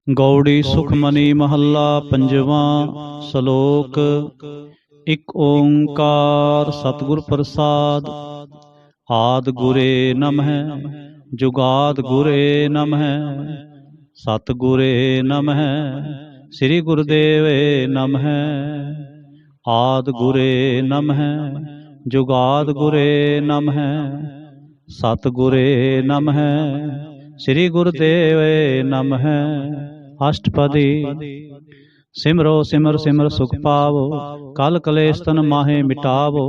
गौड़ी सुखमणि महला पंजवा श्लोक। इक ओंकार सतगुर प्रसाद। आद गुरे नमः जुगाद गुरे नमः सतगुरे नमः श्री गुरुदेवे नमः। आद गुरे नमः जुगाद गुरे नमः सतगुरे नमः श्री गुरुदेवे नमः। अष्टपदी। सिमरो सिमर सिमर सुख पावो कल कलेश तन माहे मिटावो।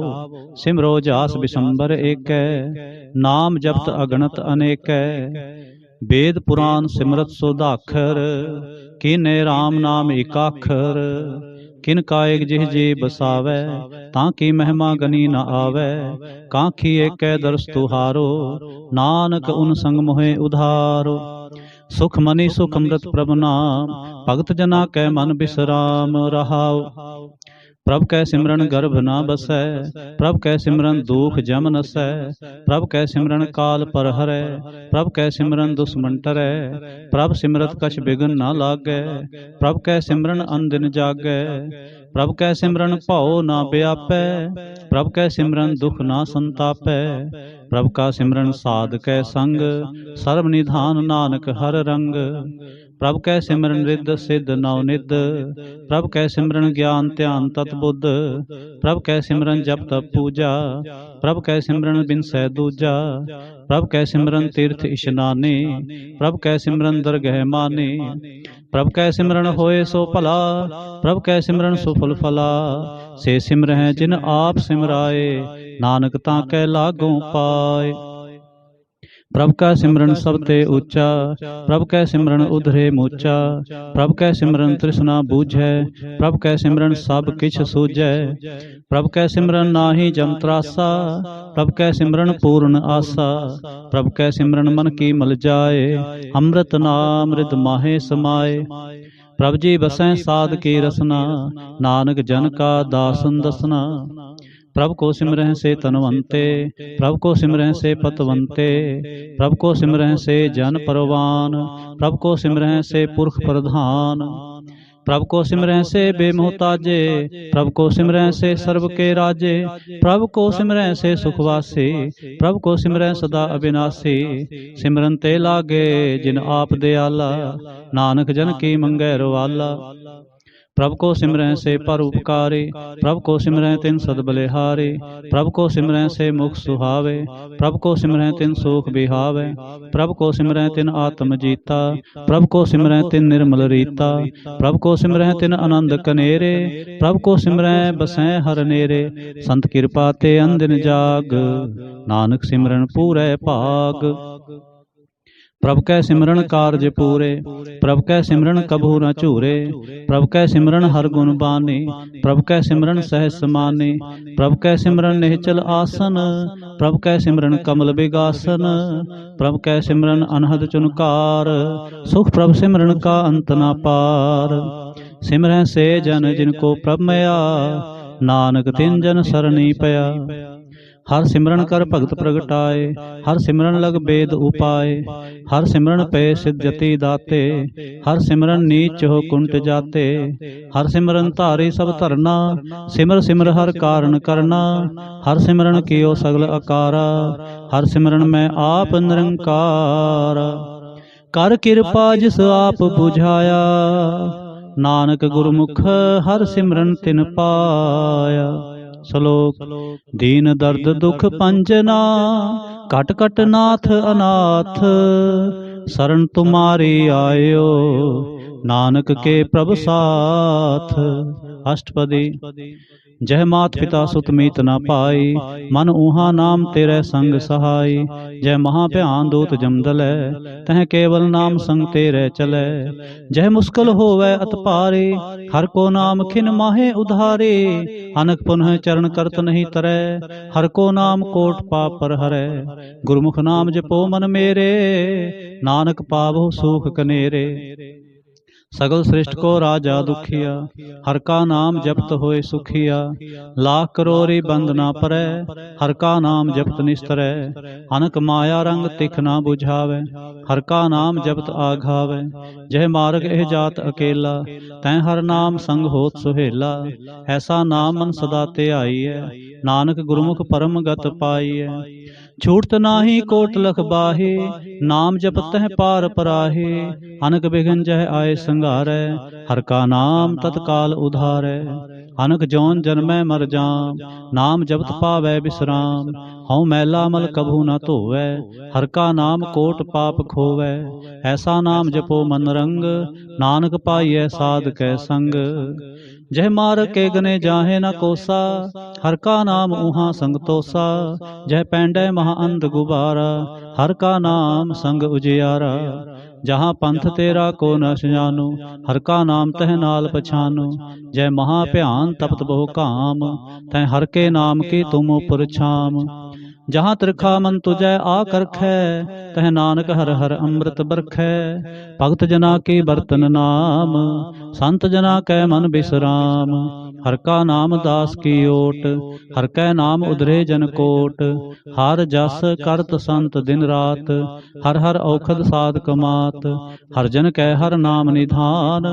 सिमरो जास बिशंबर एकै नाम जपत अगणत अनेकै। वेद पुराण सिमरत सुधाखर किने राम नाम एकाखर। किन कायक जिह जी बसावै ताकि महिमा गनी न आवै। काखी एकै दर्श तुहारो नानक उन संग मोहे उधारो। सुख मनी सुख अमृत प्रभ नाम भगत जना कै मन बिसराम रहाओ। प्रभ कै सिमरन गर्भ न बसै प्रभ कै सिमरन दुख जम नसै। प्रभ कै सिमरन काल पर हरै प्रभ कै सिमरन दुश्मन टरै। प्रभ सिमरत कछ बिघन न लागै प्रभ कै सिमरन अनदिन जागै। प्रभ कै सिमरन भौ न व्यापै प्रभ कै सिमरन दुख न संतापै। प्रभ का सिमरन साध कै संग सर्व निधान नानक हर रंग। प्रभ कै सिमरन रिद्ध सिद्ध नवनिध प्रभ कै सिमरन ज्ञान ध्यान तत्बुद्ध। प्रभ कै सिमरन जप तप पूजा प्रभ कै सिमरन बिनसै दूजा। प्रभ कै सिमरन तीर्थ इशनाने प्रभ कै सिमरन दरगह माने। प्रभ कै सिमरन होए सो भला प्रभ कै सिमरन सुफल फला। से सिमरह जिन आप सिमराए नानक ताकै लागों पाए। प्रभ का सिमरन सब ते ऊंचा प्रभ कै सिमरन उधरे मूचा। प्रभ कै सिमरन तृष्णा बूझै प्रभ कै सिमरन सब किछ सूझै। प्रभ कै सिमरन नाहि जम त्रासा प्रभ कै सिमरन पूर्ण आसा। प्रभ कै सिमरन मन की मल जाए अमृत नाम रिद माहे समाए। प्रभ जी बसैं साध की रसना नानक जन का दासन दसना। प्रभ को सिमरह से तनवंते प्रभ को सिमरह से पतवंते। प्रभ को सिमरह से जन परवान प्रभ को सिमरह से पुरख प्रधान। प्रभ को सिमरह से बेमोहताजे प्रभ को सिमरह से सर्व के राजे। प्रभ को सिमरह से सुखवासी प्रभ को सिमरह सदा अविनाशी। सिमरन ते लागे जिन आप दयाला नानक जन की मंगै रवाला। प्रभ को सिमरह से पर उपकारी प्रभ को सिमरह तिन सद बलिहारी। प्रभ को सिमरह से मुख सुहावे प्रभ को सिमरह तिन सुख बिहावे। प्रभ को सिमरह तिन आत्म जीता प्रभ को सिमरह तिन निर्मल रीता। प्रभ को सिमरह तिन आनंद कनेरे प्रभ को सिमरह बसैं हर नेरे। संत कृपा ते अंदिन जाग नानक सिमरन पूरै भाग। प्रभ कै सिमरन कारज पूरे प्रभ कै सिमरन कभू न चूरे। प्रभ कै सिमरन हर गुण बानी प्रभ कै सिमरन सहस समानी। प्रभ कै सिमरन निहचल आसन प्रभ कै सिमरन कमल बिगासन। प्रभ कै सिमरन अनहद चुनकार सुख प्रभ सिमरन का अंत न पार। सिमरह से जन जिनको प्रभ मया नानक तिन जन सरनी पया। हर सिमरन कर भगत प्रगटाए हर सिमरन लग बेद उपाय। हर सिमरन पे सिद्धि दाते हर सिमरन नीच हो कुंट जाते। हर सिमरन धारी सब धरना सिमर सिमर हर कारण करना। हर सिमरन कियो सगल अकारा हर सिमरन में आप निरंकार। कर कृपा जिस आप बुझाया नानक गुरमुख हर सिमरन तिन पाया। श्लोक। दीन दर्द दुख पंजना कट कट नाथ अनाथ। शरण तुम्हारी आयो नानक के प्रभ साथ। अष्टपदी। जह मात पिता सुत मीत न पाई मन ऊहा नाम तेरे संग सहाय। जय महाभयान दूत जमदलै तह केवल नाम संग तेरे चलै। जह मुश्किल होवै अत पारे हर को नाम खिन माहे उधारे। अनक पुनः चरण करत नहीं तरै हर को नाम कोट पाप पर हरै। गुरमुख नाम जपो मन मेरे नानक पावहु सुख कनेरे। सगल सृष्ट को राजा दुखिया, हर का नाम जपत होए सुखिया। लाख करोरी बंद ना परै, हर का नाम जपत निस्तरै। अनक माया रंग तिख ना बुझावै, हर का नाम जपत आघावै। जह मार्ग एह जात अकेला, तैं हर नाम संग होत सुहेला। ऐसा नाम मन सदा ते आईयै, नानक गुरमुख परम गत पाईयै। छूटत नाही कोट लख बाहे, नाम जपत है पार पराहे। अनक बिघन जह आए संघारै, हर का नाम तत्काल उधारै। अनक जौन जन्मै मर जाम, नाम जपत पावै विश्राम। हऊँ मैला मल कभू न धोवै, हर का नाम कोट पाप खोवै। ऐसा नाम जपो मन रंग, नानक पाइयै साध कै संग। जह मार के गने जाहे न कोसा, हर का नाम उहाँ संग तोसा। जह पैंडै महा अंध गुबारा, हर का नाम संग उजियारा। जहाँ पंथ तेरा को न जानो, हर का नाम तह नाल पछानो। जय महा भयान तपत बहु काम, तह हर के नाम की तुम उपर छाम। जहाँ त्रिखा मन तुझै आ करखै, तह नानक हर हर अमृत बरखै। भगत जना के बर्तन नाम, संत जना कै मन बिसराम। हर का नाम दास की ओट, हर कै नाम उधरे जन कोट। हर जस करत संत दिन रात, हर हर औखद साध कमात। हर जन कै हर नाम निधान,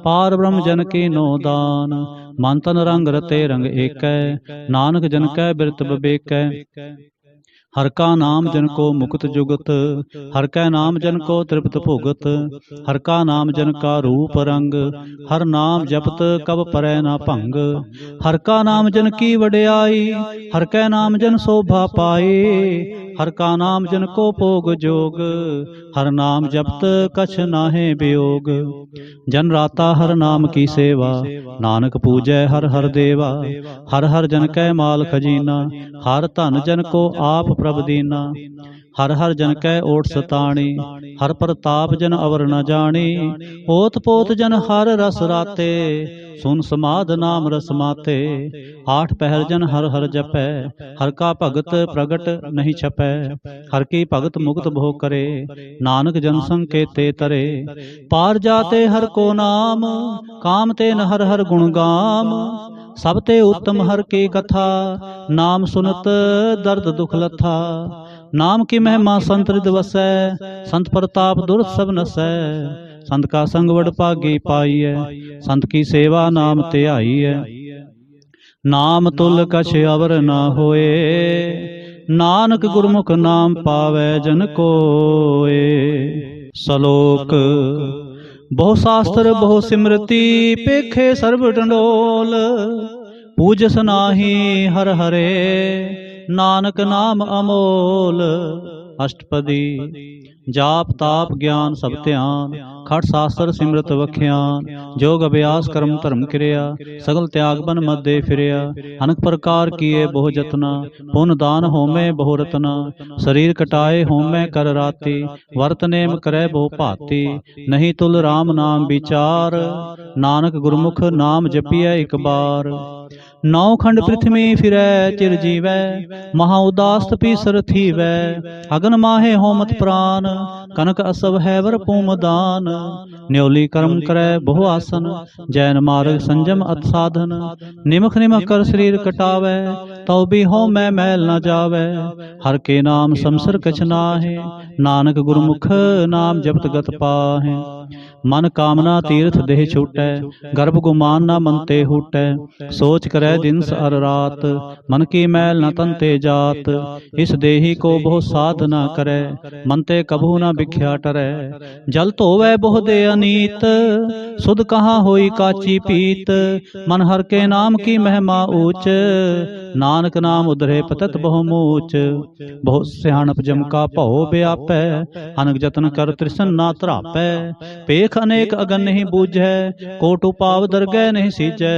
पार ब्रह्म जन की नो दान। मन तन रंग रते रंग एकै, नानक जन कै बिरत बबेकै। हर का नाम जन को मुकुत जुगत, हर कै नाम जन को तृप्त भुगत। हर का नाम जन का रूप रंग, हर नाम जपत कब परै ना भंग। हर का नाम जन की वड्याई, हर कै नाम जन शोभा पाए। हर का नाम जन को भोग जोग, हर नाम जपत कछ नाहे वियोग। जन राता हर नाम की सेवा, नानक पूजै हर हर देवा। हर हर जन कै माल खजीना, हर धन जन को आप प्रभ दीना। हर हर जन कै ओट सताणी, हर प्रताप जन अवर न जानी। ओत पोत जन हर रस राते, सुन समाध नाम रस माते। आठ पहर जन हर हर जपै, हर का भगत प्रगट नहीं छपै। हर की भगत मुक्त भो करे, नानक जन संग के ते तरे। पार जाते हर को नाम, काम ते न हर हर गुण गाम। सब ते उत्तम हर की कथा, नाम सुनत दर्द दुख लथा। नाम की महिमा संत हृद वसै, संत प्रताप दुर्त सब नसै। संत का संग वड भागी पाईयै, संत की सेवा नाम ते आईयै। नाम तुल कछ अवर न होए, नानक गुरमुख नाम पावै जन कोए। सलोक बहु शास्त्र बहु सिमरति, पेखे सर्ब डंडोल। पूजस नाही हर हरे, नानक नाम अमोल। अष्टपदी जाप ताप ज्ञान सब ध्यान, खट शास्त्र सिमरत वख्यान। जोग अभ्यास कर्म धर्म क्रिया, सगल त्याग बन मध्य फिरिया। अनेक प्रकार किए बहु जतना, पुन दान होमे बहु रतना। शरीर कटाए होमे कर राति, वर्त नेम करे बहु भांति। नहीं तुल राम नाम विचार, नानक गुरमुख नाम जपिए एक बार। नौ खंड पृथ्वी फिरै चिर जीवै, महा उदास तपीसर थीवै। अगन माहे होमत प्राण, कनक असव है वर पूम दान। न्योली कर्म करे बहु आसन, जैन मार्ग संजम अत साधन। निमख निमख कर शरीर कटावै, तो भी हो मैं मैल न जावै। हर के नाम समसर कछ नाहे, नानक गुरमुख नाम जपत गत पाहे। मन कामना तीर्थ देह छूटै, गर्भ गुमान न मन ते हूटै। सोच करे दिन अर रात, मन की मैल न तन ते जात। इस देही को बहु साध न करे, मन ते कभू न बिख्या टरै। जल धोवै बहु दे अनीत, सुध कहाँ होई काची पीत। मन हर के नाम की महिमा ऊच, नानक नाम उधरे पतत बहु मूच। बहुत सियाणप जम का भौ व्यापै, अनक जतन कर तृष्ण ना तरापै। पेख अनेक अगन नहीं बूझै, कोट उपाव दरगह नहीं सीजै।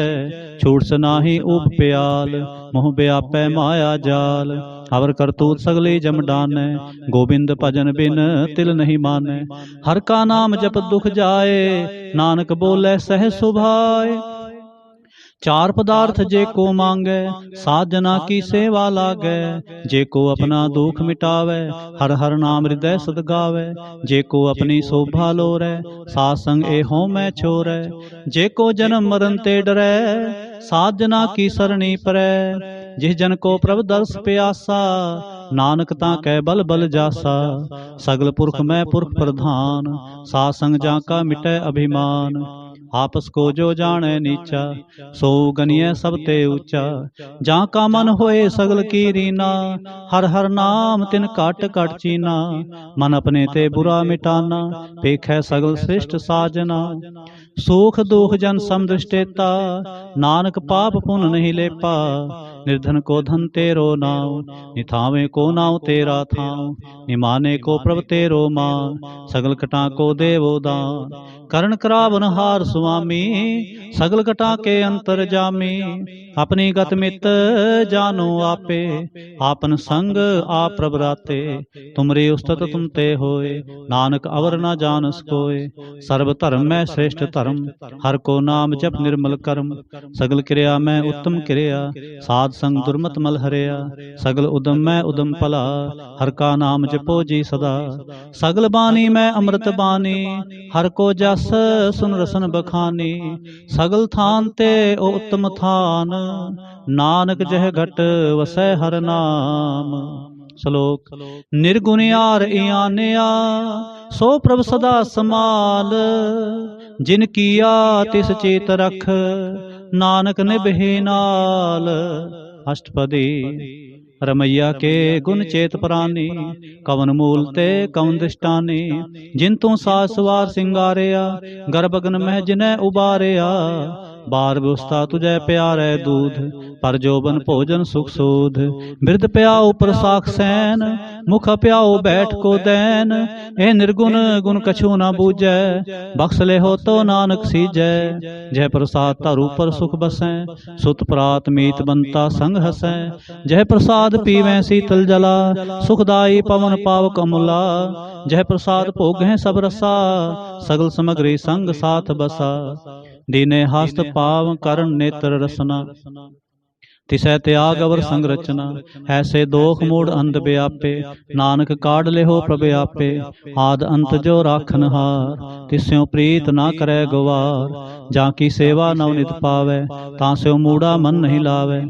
छूट सनाही उप प्याल, मोह व्यापै माया जाल। अवर करतूत सगली जम डानै, गोबिंद भजन बिन तिल नहीं मानै। हर का नाम जप दुख जाए, नानक बोले सह सुभाए। चार पदार्थ जे को मांगे, सात जना की सेवा लागे। जे को अपना दुख मिटावे, हर हर नाम हृदय सद गावे। जे को अपनी शोभा लोरे, सात संग ए हो मैं छोरे। जे को जन्म मरण ते डरे, सात जना की सरणी परै। जिस जन को प्रभ दर्श प्यासा, नानक ताकै बल बल जासा। सगल पुरख मैं पुरख प्रधान, सात संग जाका मिटै अभिमान। आपस को जो जाने नीचा, सो गनिय सब ते ऊंचा। जा का मन होए सगल की रीना, हर हर नाम तिन काट काट चीना। मन अपने ते बुरा मिटाना, पेखै सगल श्रेष्ठ साजना। सुख दुख जन समदृष्टेता, नानक पाप पुन नहीं लेपा। निर्धन को धन तेरो नाम, निथावे को नाम तेरा थाम। निमाने को प्रभ तेरो मान, सगल कटा को देवो दान। करण करावन हार स्वामी, सगल कटा के अंतर जामी। अपनी गत मित जानो आपे, आपन संग आप प्रभ राते। तुमरी उस्तत तुम ते होए, नानक अवर न जानस कोय। सर्व धर्म में श्रेष्ठ धर्म, हर को नाम जप निर्मल कर्म। सगल क्रिया में उत्तम क्रिया, साध संग दुर्मत मल हरिया। सगल उदम में उदम भला, हर का नाम जपो जी सदा। सगल बानी में अमृत बानी, हर को जस सुन रसन बखानी। सगल थान ते ओ उत्तम थान, नानक जह घट वसै हर नाम। श्लोक। निर्गुणियार इयानिया, सो प्रभ सदा समाल। जिन किया तिस चेत रख, नानक निभे नाल। अष्टपदी। रमैया के गुण चेत प्राणी, कवन मूल ते कवन दृष्टानी। जिन तू सासवार सिंगारिया, गर्भगन में जिन्हें उबारिया। बार व्यवस्था तुझे प्यारे दूध, पर जोबन भोजन सुख सूध। बिरद प्याओ प्रसाख सैन, मुख प्याओ बैठ को दैन। ए निर्गुण गुण कछु न बूझै, बख्श ले हो तो नानक सीजै। जय प्रसाद तारू पर सुख बसै, सुत प्रात मीत बनता संग हसै। जय प्रसाद पीवें शीतल जला, सुखदाई पवन पावक अमूला। जय प्रसाद भोगें सब रसा, सगल समग्री संग साथ बसा। दीने हस्त पाव करण नेत्र रसना, तिसै त्याग अवर संग रचना। ऐसे दोख मूड अंध व्यापे, नानक काढ़ ले हो प्रभ आपे। आद अंत जो राखन हार, तिस्यों प्रीत ना करे गवार। जाकी सेवा नवनित पावे, तास्यों मूढ़ा मन नहीं लावे।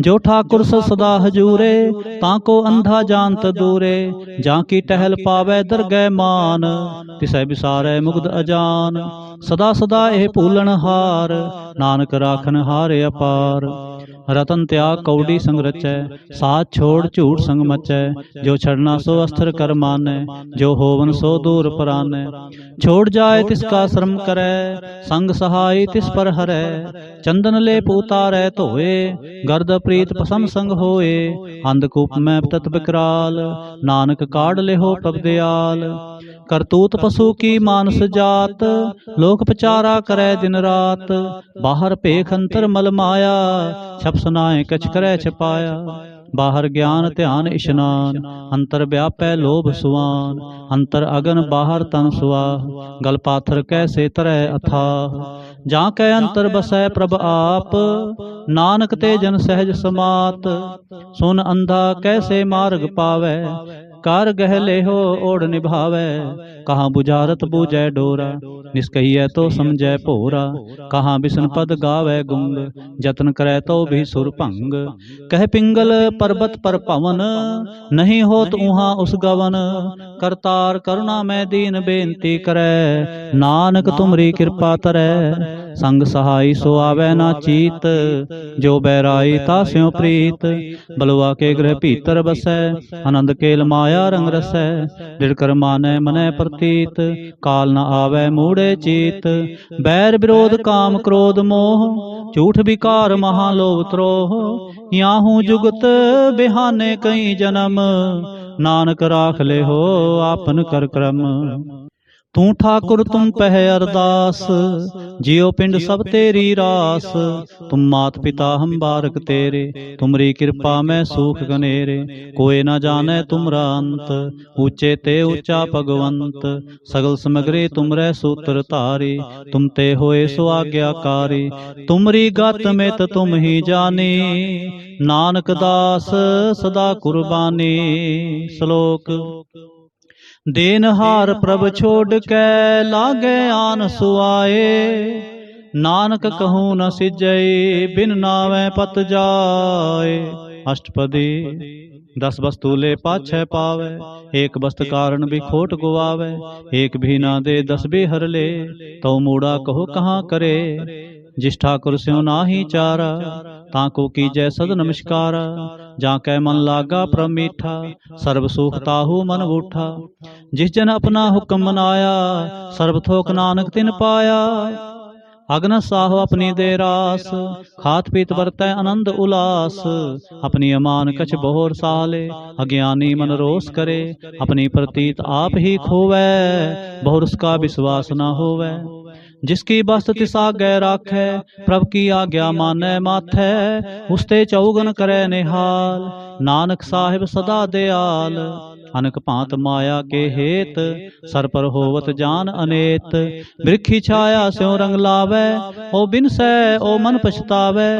जो ठाकुर सदा हजूरे, ताको अंधा जानत दूरे। जाकी टहल पावे दरगह मान, तिसै बिसारै मुग्ध अजान। सदा सदा ए भूलन हार, नानक राखन हार अपार। रतन त्याग कौड़ी संग रचै, साथ छोड़ झूठ संग मचै। जो छड़ना सो अस्थिर कर मानै, जो होवन सो दूर परानै। छोड़ जाए तिसका श्रम करे, संग सहाय तिस पर हरै। चंदन लेप उतारै धोए, गर्द प्रीत पसम संग होए। अंधकूप में तत विकराल, नानक काढ़ ले हो प्रभ दयाल। करतूत पशु की मानस जात, लोक पचारा करे दिन रात। बाहर पेख अंतर मल माया, छप सुनाए कछ करे छपाया। बाहर ज्ञान ध्यान इशनान, अंतर व्यापै लोभ सुवान। अंतर अगन बाहर तन सुआह, गल पाथर कैसे तरह अथाह। जाकै अंतर बसै प्रभ आप, नानक ते जन सहज समात। सुन अंधा कैसे मार्ग पावै, कार गह ले हो ओढ़ निभावै। कहाँ बुझारत बूझै डोरा, निष्कहियै तो समझै भोरा। कहाँ बिसन पद गावै गुंग, जतन करै तो भी सुर भंग। कह पिंगल पर्वत पर पवन, नहीं होत उहाँ उस गवन। करतार करुणा में दीन बेनती करै, नानक तुमरी कृपा तरै। संग सहाय सो आवे ना चीत, जो बैराई तास्यों प्रीत। बलुआ के गृह भीतर बसै, आनंद केल माया रंग रसै। दिड़कर मानै मनै प्रतीत, काल न आवे मूढ़े चीत। बैर विरोध काम क्रोध मोह, झूठ विकार महालोभ त्रोह। याहू जुगत बिहाने कई जन्म, नानक राख ले हो आपन कर क्रम। तू ठाकुर तुम पह अरदास, जियो पिंड सब तेरी रास, तुम मात पिता हम बारक तेरे, तुमरी कृपा में सूख गनेरे, कोई न जाने तुमरा अंत, ऊंचे ते ऊंचा भगवंत, सगल समग्री तुमरे सूत्र तारी, तुम ते होए सो आज्ञाकारी, तुमरी गत में तो तुम ही जानी, नानक दास सदा कुर्बानी। श्लोक। देनहार प्रभ छोड़ के लागे आन सुआए, नानक कहूँ न सिजई बिन नावे पत जाए। अष्टपदी। 10 वस्तु ले पाछे पावे, एक वस्तु कारण भी खोट गुआवे, एक भी ना दे 10 भी हर ले, तो मूड़ा कहो कहाँ करे, जिस ठाकुर स्यों नाही चारा, ताको कीजै सद नमस्कारा, जाकै मन लागा प्रभ मीठा, सर्व सुख ताहू मन बूठा, जिस जन अपना हुक्म मनाया, सर्व थोक नानक तिन पाया, अग्न साहो अपनी दे रास, खात पीत बरतै आनंद उलास, अपनी अमान कछ बहोर साले, अज्ञानी मन रोष करे, अपनी प्रतीत आप ही खोवै, बहुर उसका विश्वास न होवै, जिसकी बस्त तिस आगे राखै, प्रभ की आज्ञा मानै माथै, उसते चौगन करे निहाल, नानक साहिब सदा दयाल, अनक भांत माया के हेत, सर पर होवत जान अनेत, वृखी छाया स्यों रंग लावै, ओ बिन सै ओ मन पछतावै,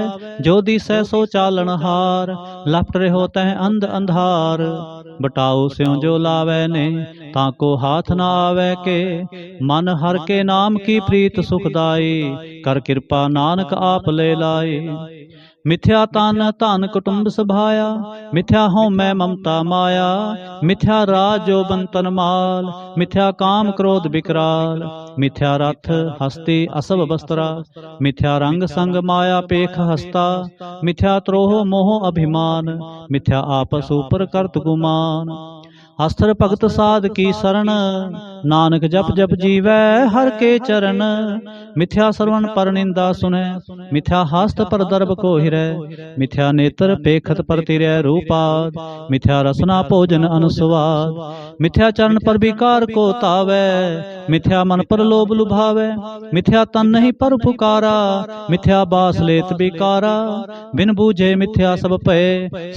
जो दिसै सो चालन हार, लपट रहो तह अंध अंधार, बटाओ स्यों जो लावै ने, ताको हाथ न आवे के, मन हर के नाम की प्रीत सुखदाई, कर कृपा नानक आप ले लाई, मिथ्या तान धन कुटुंब सभाया, मिथ्या हों मैं ममता माया, मिथ्या राज जो बंतन माल, मिथ्या काम क्रोध विकराल, मिथ्या रथ हस्ती असव वस्त्रा, मिथ्या रंग संग माया पेख हस्ता, मिथ्या त्रोह मोह अभिमान, मिथ्या आपस ऊपर करत गुमान, अस्त्र भगत साध की शरण, नानक जप जप जीवै हर के चरण, मिथ्या श्रवण पर निंदा सुनै, मिथ्या हस्त पर दर्भ को हिरै, मिथ्या नेत्र पेखत पर तिरै रूपाद, मिथ्या रसना भोजन अनुस्वाद, मिथ्या चरण पर विकार को तावै, मिथ्या मन पर लोभ लुभावै, मिथ्या तन नहीं पर पुकारा, मिथ्या बास लेत बिकारा, बिन बूझे मिथ्या सब पए,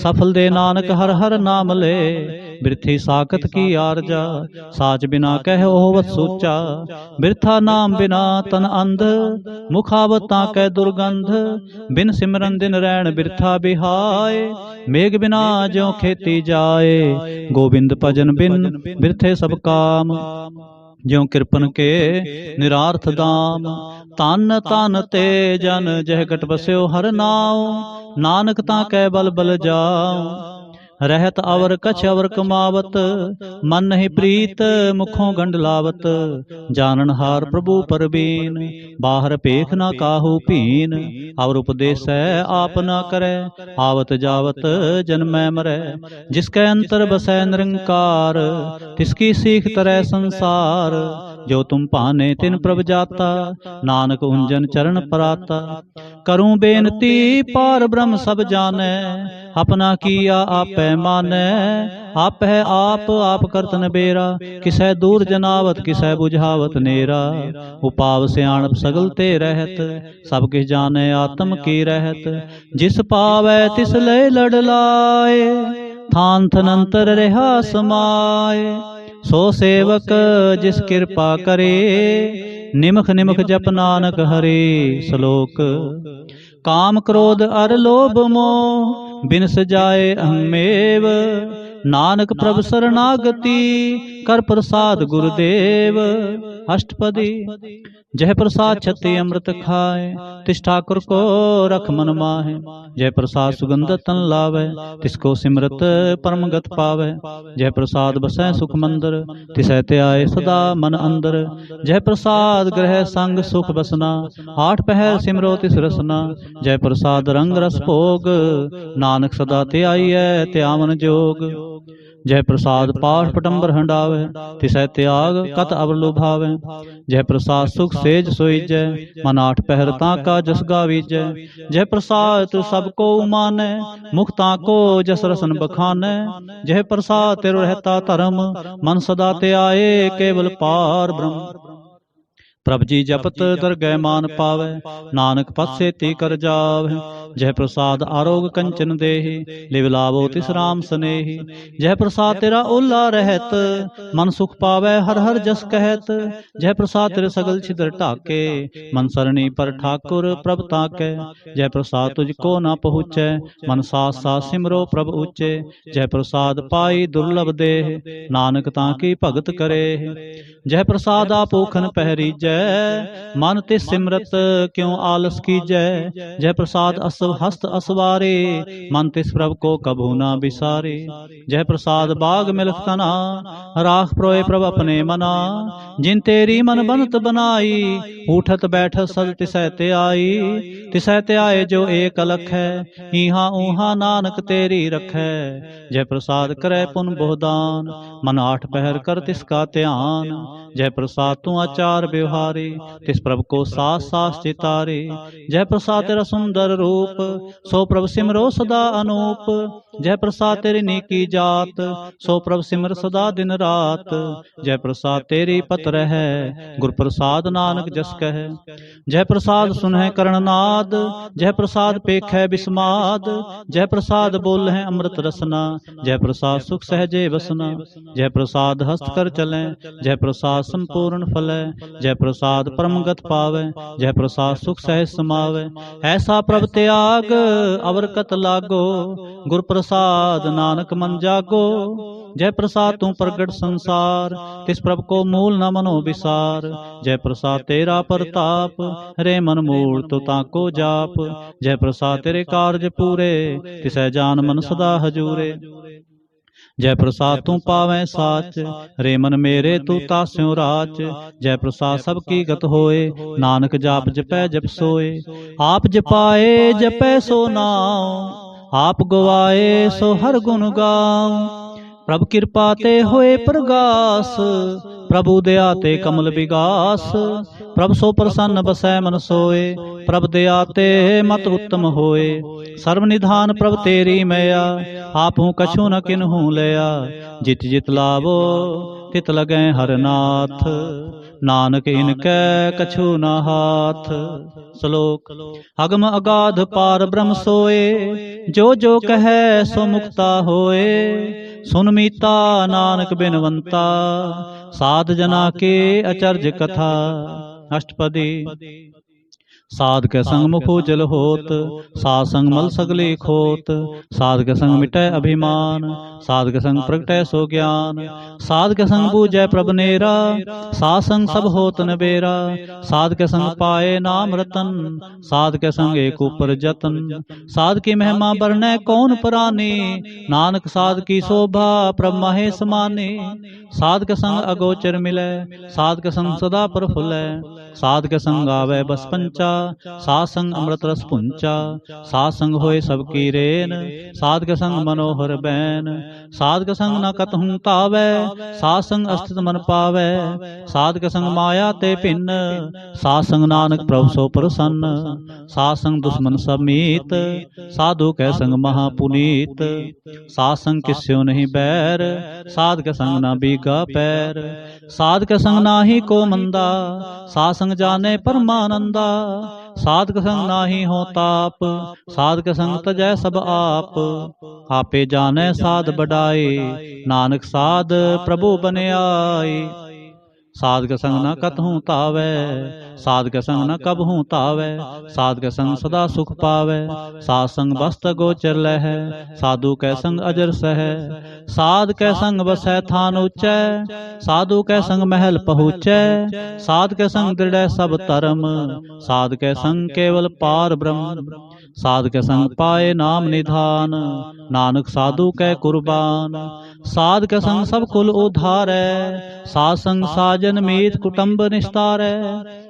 सफल दे नानक हर हर नाम ले, बिरथी साकत की आरजा, साच बिना कह होवत सोचा, बिरथा नाम बिना तन अंध, मुखावता कै दुर्गंध, बिन सिमरन दिन रैन बिरथा बिहाय, मेघ बिना ज्यों खेती जाए, गोविंद भजन बिन बिरथे सब काम, ज्यों कृपन के निरार्थ दाम, तन तन ते जन जह गट बस्यो हर नाव, नानक ताकै बल बल जाओ, रहत अवर कछ अवर कमावत, मन नहीं प्रीत मुखों गंड लावत, जानन हार प्रभु परबीन, बाहर पेख ना काहू पीन, और उपदेश आप ना करे, आवत जावत जन्मै मरै, जिसके अंतर बसै निरंकार, तिसकी सीख तरह संसार, जो तुम पाने तिन प्रभ जाता, नानक उंजन चरण पराता, करूं बेनती पार ब्रह्म सब जाने, अपना किया आपै मानै, आप है आप करत नबेरा, किसै दूर जनावत किसै बुझावत नेरा, उपाव सियाणप सगल ते रहत, सब किस जाने आत्म की रहत, जिस पावै तिस लय लड़ लाए, थान थनंतर रहा समाए, सो सेवक जिस कृपा करे, निमख निमख जप नानक हरे। श्लोक। काम क्रोध अर लोभ मोह, बिन सजाए अहमेव, नानक प्रभ शरणागति, कर प्रसाद गुरुदेव। अष्टपदी। जय प्रसाद छति अमृत खाए, तिस ठाकुर को रख मन माहे, जय प्रसाद सुगंध तन लावे, तिसको सिमरत परम गत पावे, जय प्रसाद बसै सुख मंदर, तिसै ते आए सदा मन अंदर, जय प्रसाद ग्रह संग सुख बसना, 8 पहर सिमरो तिस रसना, जय प्रसाद रंग रस भोग, नानक सदा ते आईयै त्यावन जोग, जय प्रसाद पाठ पटंबर हंडावे, तिसै त्याग कत अवर लुभावे, जय प्रसाद सुख सेज सोईजै, मन 8 पहर ताका जस गावीजै, जय प्रसाद तु सबको मानै, मुख ताको जस रसन बखानै, जय प्रसाद तेरो रहता धर्म, मन सदा ते आए केवल पार ब्रह्म, प्रभ जी जपत दरगह मान पावै, नानक पद सेति कर जावै। जय प्रसाद आरोग कंचन देहि, लिव लावो तिस राम स्नेहि। जय प्रसाद तेरा ओला रहत, मन सुख पावै हर हर जस कहत। जय प्रसाद तेरे सगल छिद्र ढाके, मन सरणी पर ठाकुर प्रभ ताकै। जय प्रसाद तुझको न पहुँचै, मन सास सास सिमरो प्रभ ऊचे। जय प्रसाद पाई दुर्लभ देह, नानक ताकी भगत करे। जय प्रसाद आपोखन पहरीजै, मन ते सिमरत क्यों आलस कीजै। जय प्रसाद असव हस्त असवारे, मन तिस प्रभ को कभू ना बिसारे। जय प्रसाद बाग मिलख तना, राख प्रोए प्रभ अपने मना। जिन तेरी मन बनत बनाई, उठत बैठत सद तिसै ते आई। तिसै ते आए जो एक अलख है, इहाँ ऊहाँ नानक तेरी रखै। जय प्रसाद करे पुन बहुदान, मन आठ पहर कर तिसका ध्यान। जय प्रसाद तू आचार व्यवहारे, तिस प्रभ को सास सास चितारे। जय प्रसाद तेरा सुंदर रूप, सो प्रभ सिमरो सदा अनूप। जय प्रसाद तेरी नीकी जात, सो प्रभ सिमर सदा दिन रात। जय प्रसाद तेरी पत्र है, गुर प्रसाद नानक जस कह। जय प्रसाद सुनह कर्णनाद, जय प्रसाद पेख है बिस्माद। जय प्रसाद बोल है अमृत रसना, जय प्रसाद सुख सहजे बसना। जय प्रसाद हस्त कर चलें, जय प्रसाद संपूर्ण फलै। जय प्रसाद परमगत पावै, जय प्रसाद सुख सहज समावै। ऐसा प्रभ त्याग अवर कत लागो, गुर प्रसाद नानक मन जागो। जय प्रसाद तू प्रगट संसार, तिस प्रभ को मूल न मनो विसार। जय प्रसाद तेरा प्रताप, रे मन मूल तो ताको जाप। जय प्रसाद तेरे कार्य पूरे, तिसै जान मन सदा हजूरे। जय प्रसाद तू पावै साच, रे मन मेरे तू तास्यों राच। जय प्रसाद सबकी गत होए, नानक जाप जपै जप सोए। आप जपाए जपै सो नाम, आप गवाए सो हर गुण गाऊं। प्रभ कृपा ते होए प्रगास, प्रभु दया ते कमल विगास। प्रभ सो प्रसन्न बसै मन सोए, प्रभ दया ते मत उत्तम होए। सर्व निधान प्रभ तेरी मैया, आपहू कछु न किन्हू लया। जित जित लावो तित लगै हर नाथ, नानक इनकै कछु न हाथ। श्लोक अगम अगाध पार ब्रह्म सोए, जो जो कहे सो मुक्ता होए। सुन मीता नानक बिनवंता, साध जना के अचर्ज कथा। अष्टपदी साध के संग मुख उजल होत, साध संग मल सगली खोत। साध के संग मिटै अभिमान, साध के संग प्रगटै सो ज्ञान। साध के संग बूझै प्रभ नेरा, साध संग सब होत नबेरा। साध के संग पाए नाम रतन, साध के संग एक ऊपर जतन। साध की महिमा बरनै कौन प्राणी, नानक साध की शोभा प्रभ महेश माने। साध के संग अगोचर मिलै, साध के संग सदा प्रफुल्लै। साध के संग आवे बस पंचा, साध संग अमृत रस पुंचा। साध संग होए सबकी रेन, साध के संग मनोहर बैन। साध के संग न कतहु तावै, साध संग अस्थित मन पावै। साध के संग माया ते भिन्न, साध संग नानक प्रभु सो प्रसन्न। साध संग दुश्मन सब मीत, साधु कै संग महापुनीत। साध संग किस्यो नहीं बैर, साध के संग ना बीगा पैर। साध के संग नाही को मंदा, साध संग जाने परमानंदा। साध के संग नाही हो ताप, साध के संग तजै सब आप। आपे जाने साध बढ़ाए, नानक साध प्रभु बने आई। साध के संग न कतहु तावै, साध के संग न कबहू तावै। साध के संग सदा सुख पावै, साध संग बस्त गोचर लहै। साधु कै संग अजर सहै, साध कै संग बसै थान ऊंचै। साधु कै संग महल पहुँचै, साध के संग दृढ़ सब धर्म। साध के संग केवल पार ब्रह्म, साध के संग पाए नाम निधान। नानक साधु कै कुर्बान, साध के संग सब कुल उधारै। साध संग साजन मीत कुटुंब निस्तारै।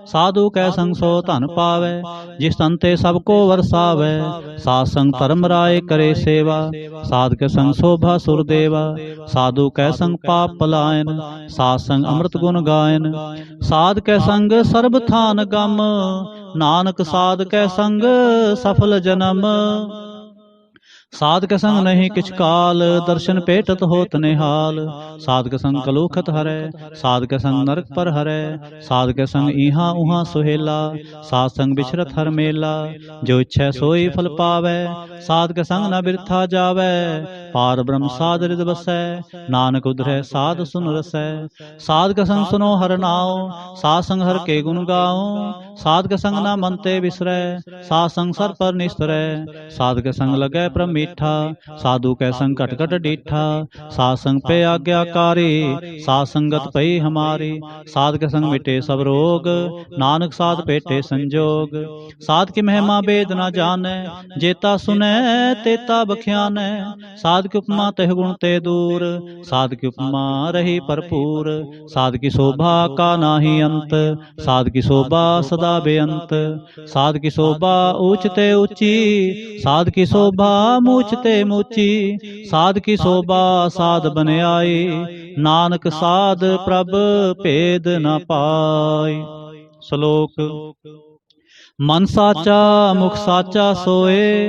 साधु कै संग सो धन पावै, जिस तन ते सबको वरसावै। साध संग धर्म राय करे सेवा, साध के संग शोभा सुरदेवा। साधु कै संग पाप पलायन, साध संग अमृत गुण गायन। साध कै संग सर्ब थान गम, नानक साध कै संग सफल जन्म। साधक संग नहीं किछ काल, दर्शन पेटत होत निहाल। साधक संग कलुखत हरै, साधक संग नरक पर हरै। साधक संग इहाँ उहाँ सुहेला, साध संग बिछरत हर मेला। जो इच्छै सोई फल पावै, साधक संग न बिरथा जावै। पार ब्रह्म साध हृदय बसै, नानक उधरै साध सुन रसै। साधक संग सुनो हर नाओ, साध संग हर के गुण गाओ। साधक संग न मन ते बिसरै, साध संग सर पर निस्तरै। साधक संग लगै प्रम मीठा, साधु कै संग कट कट डीठा। साध संग पे आज्ञाकारी, साध संगत पई हमारी। साधक संग मिटे सब रोग, नानक साध पेटे संजोग। साध की महिमा वेद न जानै, जेता सुनै तेता बख्यानै। साध की उपमा तह गुण ते दूर, साध की उपमा रही भरपूर। साध की शोभा का नाही अंत, साध की शोभा सदा बेअंत। साध की शोभा ऊंच ते ऊंची, साध की शोभा मूछ ते मूची। साध की शोभा साध बन आई, नानक साध प्रभ भेद न पाई। श्लोक। मन साचा मुख साचा सोए,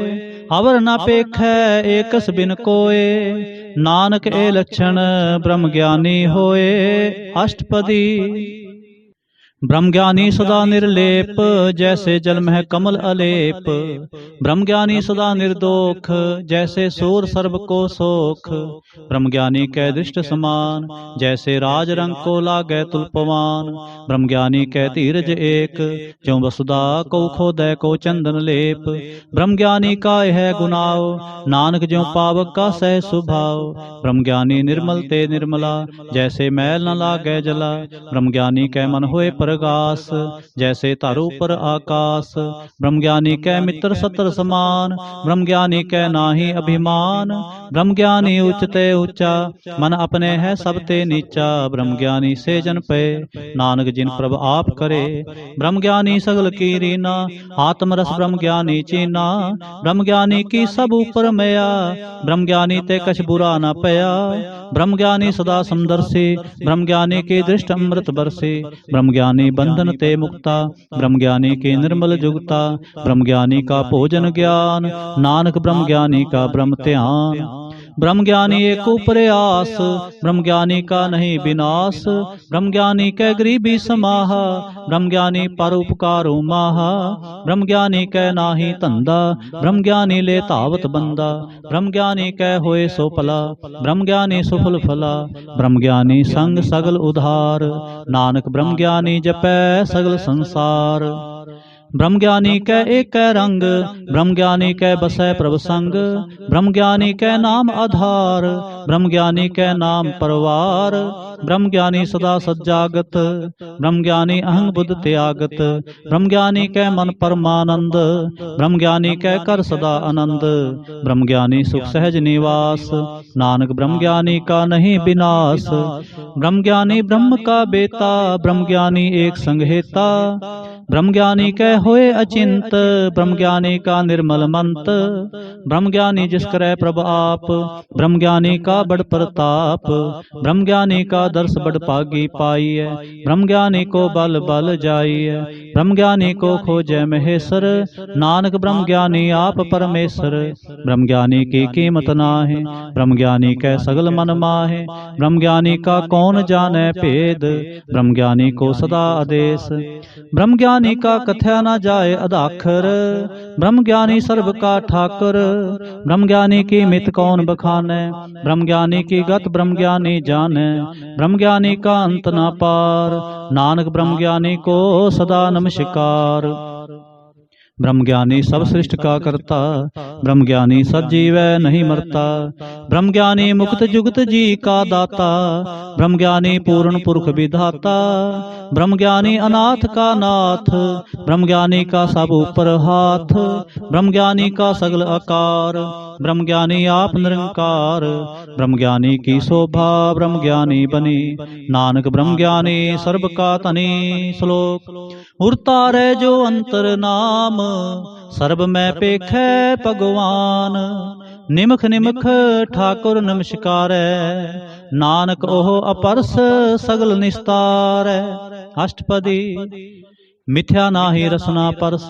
अवर न पेखै एकस बिन कोय। नानक ए लक्षण ब्रह्म ज्ञानी होए, अष्टपदी। ब्रह्मज्ञानी सदा निर्लेप, जैसे जल मह कमल अलेप। ब्रह्मज्ञानी सदा निर्दोख, जैसे सूर सर्ब को सोख। ब्रह्मज्ञानी कै दृष्ट समान, जैसे राज रंग को लागै तुल्पवान। ब्रह्मज्ञानी कै धीरज एक, ज्यों वसुधा को खोदै को चंदन लेप। ब्रह्मज्ञानी का यह गुनाओ, नानक ज्यों पावक का सह सुभाव। ब्रह्मज्ञानी निर्मल ते निर्मला, जैसे मैल न लागै जला। ब्रह्मज्ञानी कै मन होए प्रगास, जैसे तारू पर आकाश। ब्रह्मज्ञानी कै मित्र सतर समान, ब्रह्मज्ञानी कै नाहि अभिमान। ब्रह्मज्ञानी उच्चते ऊंचा, मन अपने है सब ते नीचा। ब्रह्मज्ञानी से जन पे, नानक जिन प्रभ आप करे। ब्रह्मज्ञानी सगल की रीना, आत्मरस ब्रह्मज्ञानी चीना। ब्रह्मज्ञानी की सब ऊपर मया, ब्रह्मज्ञानी ते कछ बुरा न पया। ब्रह्मज्ञानी सदा समदर्शी, ब्रह्मज्ञानी की दृष्ट अमृत बरसी। ब्रह्मज्ञानी बंधन ते मुक्ता, ब्रह्मज्ञानी की निर्मल जुगता। ब्रह्मज्ञानी का भोजन ज्ञान, नानक ब्रह्मज्ञानी का ब्रह्म ध्यान। ब्रह्मज्ञानी एक प्रयास, ब्रह्मज्ञानी का नहीं विनाश। ब्रह्मज्ञानी कै गरीबी समाहा, ब्रह्मज्ञानी पर उपकारो माहा। ब्रह्मज्ञानी कै नाही धंधा, ब्रह्मज्ञानी ले धावत बंदा। ब्रह्मज्ञानी कै होए सो भला, ब्रह्मज्ञानी सुफल फला। ब्रह्मज्ञानी संग सगल उधार, नानक ब्रह्मज्ञानी जपै सगल संसार। ब्रह्मज्ञानी कै एक रंग, ब्रह्मज्ञानी कै बसै प्रभ संग। ब्रह्मज्ञानी कै नाम आधार, ब्रह्मज्ञानी कै नाम परवार। ब्रह्मज्ञानी सदा सज्जागत, ब्रह्मज्ञानी अहंग बुद्ध त्यागत। ब्रह्मज्ञानी कै मन परमानंद, ब्रह्मज्ञानी कै कर सदा आनंद। ब्रह्मज्ञानी सुख सहज निवास, नानक ब्रह्मज्ञानी का नहीं विनाश। ब्रह्मज्ञानी ब्रह्म का बेता, ब्रह्मज्ञानी एक संग हेता। ब्रह्मज्ञानी कै होए अचिंत, ब्रह्मज्ञानी का निर्मल मंत। ब्रह्मज्ञानी जिस करे प्रभ आप, ब्रह्मज्ञानी का बड़ प्रताप। ब्रह्मज्ञानी का दर्श बड़ पागी पाई है, ब्रह्मज्ञानी को बल बल जाई है। ब्रह्मज्ञानी को खोजै महेश्वर, नानक ब्रह्मज्ञानी आप परमेश्वर। ब्रह्मज्ञानी की कीमत नाहे, ब्रह्मज्ञानी कै सगल मन माहे। ब्रह्मज्ञानी का कौन जाने भेद, ब्रह्मज्ञानी को सदा आदेश। ब्रह्मज्ञानी का कथया न जाए अदाखर, ब्रह्मज्ञानी सर्व का ठाकुर। ब्रह्मज्ञानी की मित कौन बखाने, ब्रह्मज्ञानी की गत ब्रह्मज्ञानी जाने। ब्रह्मज्ञानी का अंत न पार, नानक ब्रह्मज्ञानी को सदा नमस्कार। ब्रह्मज्ञानी सब सृष्टि का करता, ब्रह्मज्ञानी सजीवै नहीं मरता। ब्रह्मज्ञानी मुक्त जुगत जी का दाता, ब्रह्मज्ञानी पूर्ण पुरख विधाता। ब्रह्मज्ञानी अनाथ का नाथ, ब्रह्मज्ञानी का सब ऊपर हाथ। ब्रह्मज्ञानी का सगल आकार, ब्रह्मज्ञानी आप निरंकार। ब्रह्मज्ञानी की शोभा ब्रह्मज्ञानी बनी, नानक ब्रह्मज्ञानी सर्व का तनी। श्लोक। उरतारे जो अंतर नाम, सर्ब में पेखै भगवान। निमख निमख ठाकुर नमस्कारै, नानक ओह अपरस सगल निस्तारै। अष्टपदी। मिथ्या नाहि रसना परस,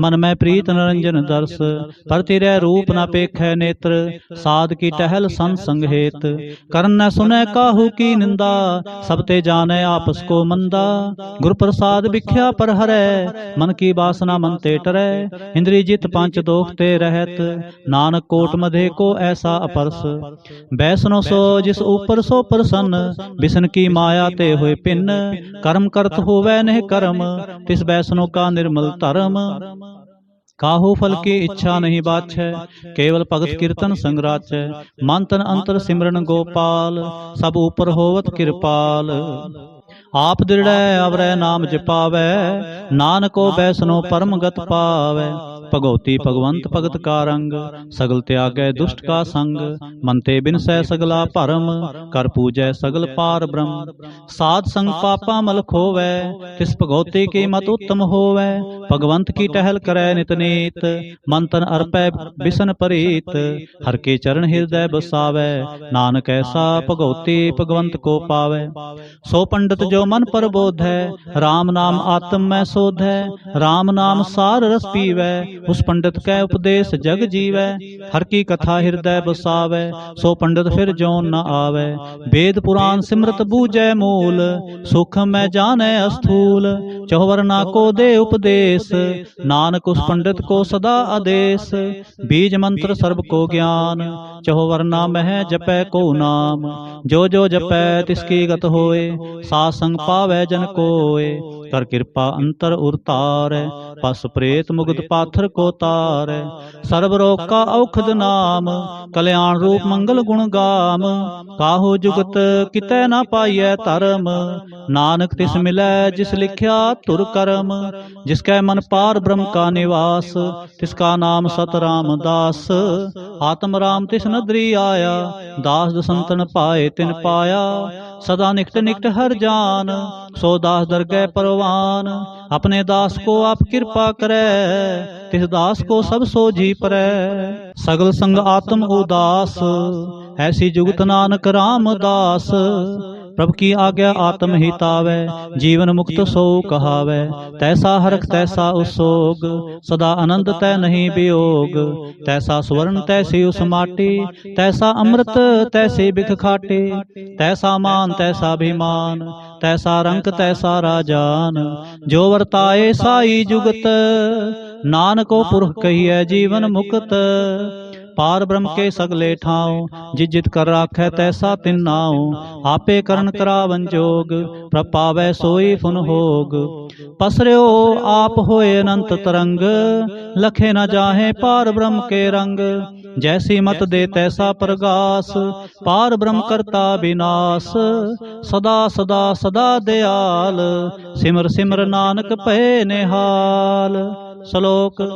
मन में प्रीत निरंजन दर्श। पर तिरै रूप न पेखै नेत्र, साध की टहल सन संग हेत। करन न सुनै काहू की निंदा, सब ते जानै आपस को मंदा। गुर प्रसाद बिख्या पर हरै, मन की वासना मन ते टरै। इंद्रिय जित पांच दोख ते रहत, नानक कोट मधे को ऐसा अपरस। बैसनो सो जिस ऊपर सो प्रसन्न, बिसन की माया ते होए पिन। कर्म करत होवै नह कर्म, तिस बैसनो का निर्मल धर्म। काहू फल की इच्छा नहीं बाछै, केवल भगत कीर्तन संगराचै। मन तन अंतर सिमरन गोपाल, सब ऊपर होवत कृपाल। आप दृढ़ अवरै नाम जपावै, नानको बैसनो परम गत पावै। भगवती भगवंत भगत का रंग, सगल त्यागै दुष्ट का संग। मन ते बिनसै सगला भरम, कर पूजै सगल पार ब्रह्म। साध संग पापा मल खोवै, तिस भगवती की मत उत्तम होवै। भगवंत की टहल करै नित नीत, मन तन अर्पै बिसन परीत। हर के चरण हृदय बसावै, नानक ऐसा भगवती भगवंत को पावै। सो पंडित जो मन पर बोध है, राम नाम आत्म में शोध है। राम नाम सार रस पीवै, उस पंडित कै उपदेश जग जीवै। हर की कथा हृदय बसावै, सो पंडित फिर जोन न आवै। वेद पुराण सिमरत बूझै मूल, सुख में जाने अस्थूल। चौवरना को दे उपदेश, नानक उस पंडित को सदा आदेश। बीज मंत्र सर्व को ज्ञान, चौवरना मह जपै को नाम। जो जो जपै तिसकी गत होए, सासंग पावै जन कोय। कर कृपा अंतर उरतारै, पस प्रेत मुग्ध पाथर को तारै। सर्व रोग का औखद नाम, कल्याण रूप मंगल गुण गाम। काहू जुगत कितै न पाइयै धर्म, नानक तिस मिलै जिस लिख्या तुर करम। जिसकै मन पार ब्रह्म का निवास, तिसका नाम सत रामदास। आत्म राम तिस नदरी आया, दास दसंतन पाए तिन पाया। सदा निकट निकट हर जान, सो दास दरगह परवान। अपने दास को आप कृपा करे, तिस दास को सब सोझी परै। सगल संग आत्म उदास, ऐसी जुगत नानक रामदास। प्रभु की आज्ञा आत्म हितावै, जीवन मुक्त सो कहावै। तैसा हरख तैसा उसोग, सदा आनंद तै नहीं वियोग। तैसा स्वर्ण तैसी उस माटी, तैसा अमृत तैसी बिख खाटी। तैसा मान तैसा अभिमान, तैसा रंक तैसा राजान। जो वर्ताए साई जुगत, नानको पुरख कहिए जीवन मुक्त। पार ब्रह्म के सगले ठाव, जित जित कर राखै तैसा तिन नाव। आपे करन करावन जोग, प्रभ पावै सोई फुन होग। पसर्यो आप होए अनंत तरंग, लखे न जाहे पार ब्रह्म के रंग। जैसी मत दे तैसा प्रगास, पार ब्रह्म करता विनाश। सदा सदा सदा दयाल, सिमर सिमर नानक भय निहाल। श्लोक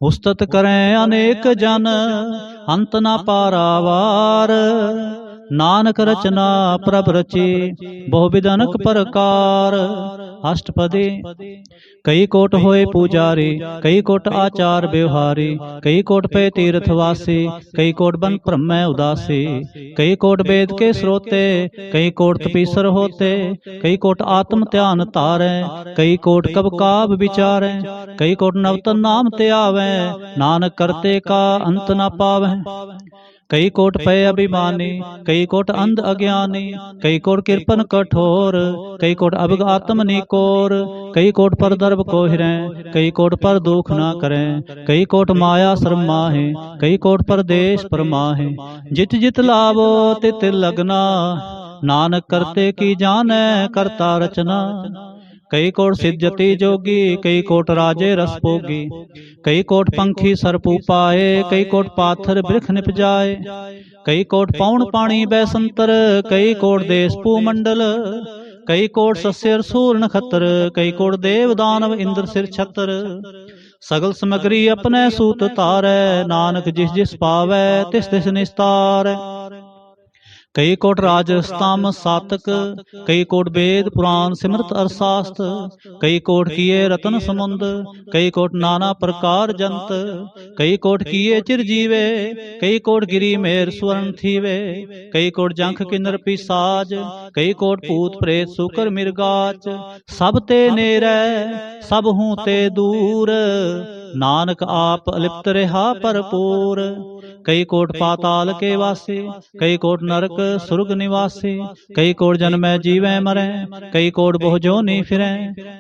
उस्तत करें अनेक जन, अंत न पारावार। नानक रचना प्रभ रची, बहुविध अनेक प्रकार। अष्टपदी कई कोट होए पुजारी, कई कोट आचार व्यवहारी। कई कोट पे तीर्थवासी, कई कोट बन ब्रह्म उदासी। कई कोट वेद के श्रोते, कई कोट तपीसर होते। कई कोट आत्म ध्यान तारै, कई कोट कब काब विचारै। कई कोट नवतन नाम ते आवे, नानक करते का अंत न पावै। कई कोट पे अभिमानी, कई कोट अंध अज्ञानी। कई कोट कृपन कठोर, कई कोट अभिग आत्म निकोर। कई कोट पर दर्भ को हिरें, कई कोट पर दुख ना करें। कई कोट माया श्रम माहे, कई कोट पर देश परमाहे। जित जित लाभो तित लगना, नानक करते की जाने करता रचना। कई कोट सिद्धति जोगी, कई कोट राजे रस भोगी। कई कोट पंखी सरपू पाए, कई कोट पाथर वृक्ष निप जाए। कई कोट पौन पानी बैसंतर, कई कोट देश पूमंडल। कई कोट सस्यर सूर नखत्र, कई कोट देव दानव इंद्र सिर छत्र। सगल समग्री अपने सूत तारै, नानक जिस जिस पावै तिस तिस निस्तार। कई कोट राजस्ताम सातक, कई कोट वेद पुराण सिमरत अरसास्त, कई कोट किए रतन समुंद, कई कोट नाना प्रकार जंत, कई कोट किए चिरजीवे, कई कोट गिरी मेर स्वर्ण थीवे, कई कोट जंख किन्नर पिसाज, कई कोट भूत प्रेत सुकर मिर्गाच, सब ते नेरै सब हूँ ते दूर, नानक आप अलिप्त रहा भरपूर। कई कोट पाताल के वासी, कई कोट नरक सुरग निवासी, कई कोट जन्मै जीवै मरै, कई कोट बहु जोनी फिरै,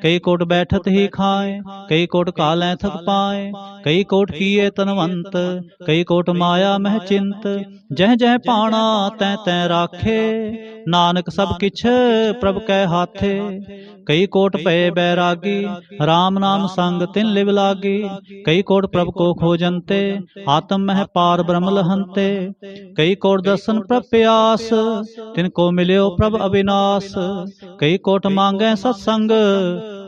कई कोट बैठत ही खाए, कई कोट कालै थक पाए, कई कोट किए तनवंत, कई कोट माया मह चिंत, जह जह पाणा तै तै राखे, नानक सब किछ प्रभ कै हाथे। कई कोट भय बैरागी, राम नाम संग तिन लिव लागी, कई कोट प्रभ को खोजनते, आत्म मह पार ब्रह्म लहंते, कई कोट दर्शन प्रभ प्यास, तिनको मिल्यो प्रभ अविनाश, कई कोट मांगै सत्संग,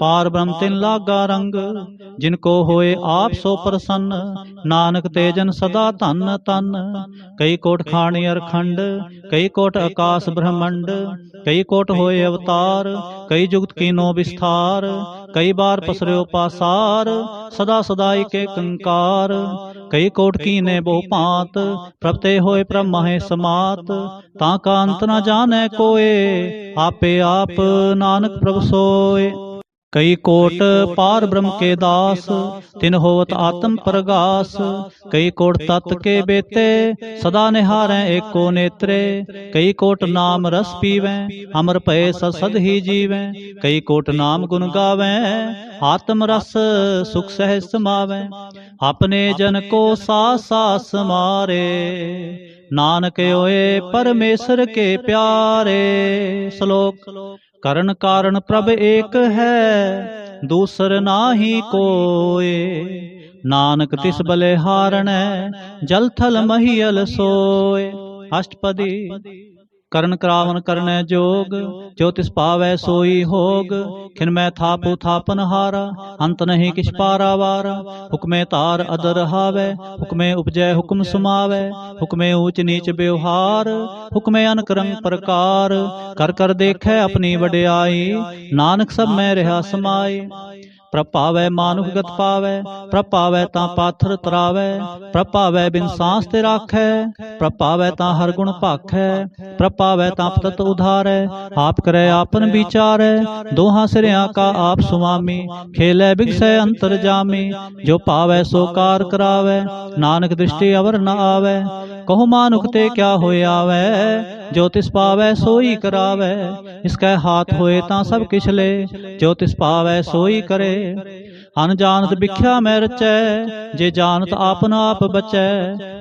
पार ब्रह्म तिन लागा रंग, जिनको होए आप सो प्रसन्न, नानक तेजन सदा धन तन। कई कोट खाणी अरखंड, कई कोट आकाश ब्रह्मंड, कई कोट होए अवतार, कई जुगत कीनो विस्तार, कई बार पसर्यो पासार, सदा सदाई के कंकार, कई कोट कीने बहु पात, प्रभ ते होए प्रभ महे समात, ताका अंत न जाने कोय, आपे आप नानक प्रभ सोय। कई कोट पार ब्रह्म के दास, तिन होवत आत्म प्रगास, कई कोट तत् के बेते, सदा निहारै एको नेत्रे, कई कोट नाम रस पीवै, अमर भय सद ही जीवै, कई कोट नाम गुण गावै, आत्म रस सुख सहज समावै, अपने जन को सास सास मारे, नानक होए परमेश्वर के प्यारे। श्लोक करण कारण प्रभ एक है, दूसर नाहि कोय, नानक तिस बलिहारणै, जल थल महियल सोय। अष्टपदी करण करावन करनै जोग, जो तिस पावै सोई होग, खिनमै थापु थापन हारा, अंत नहीं किछ पारावारा, हुक्मे तार अदर हावै, हुक्मे उपजै हुक्म समावै, हुक्मे ऊंच नीच व्यवहार, हुक्मे अनक रंग प्रकार, कर कर देखै अपनी वड्याई, नानक सब मैं रहा समाई। प्रभ पावै मानुख गत पावै, प्रभ पावै तां पाथर तरावै, प्रभ पावै बिन सांस ते राखै, प्रभ पावै तां हर गुण भाखै, प्रभ पावै तां पतत उधारै, आप करै आपन विचारै, दोहां सिरियां का आप सुआमी, खेलै बिगसै अंतर जामी, जो पावै सो कार करावै, नानक दृष्टि अवर न आवै, कहो मानुख ते क्या होए आवै, जो तिस पावै सोई करावै, इसकै हाथ होए तां सब किछ ले, जो तिस पावै सोई करे। अनजानत बिख्या मैं रचै, जे जानत आपन आप बचै,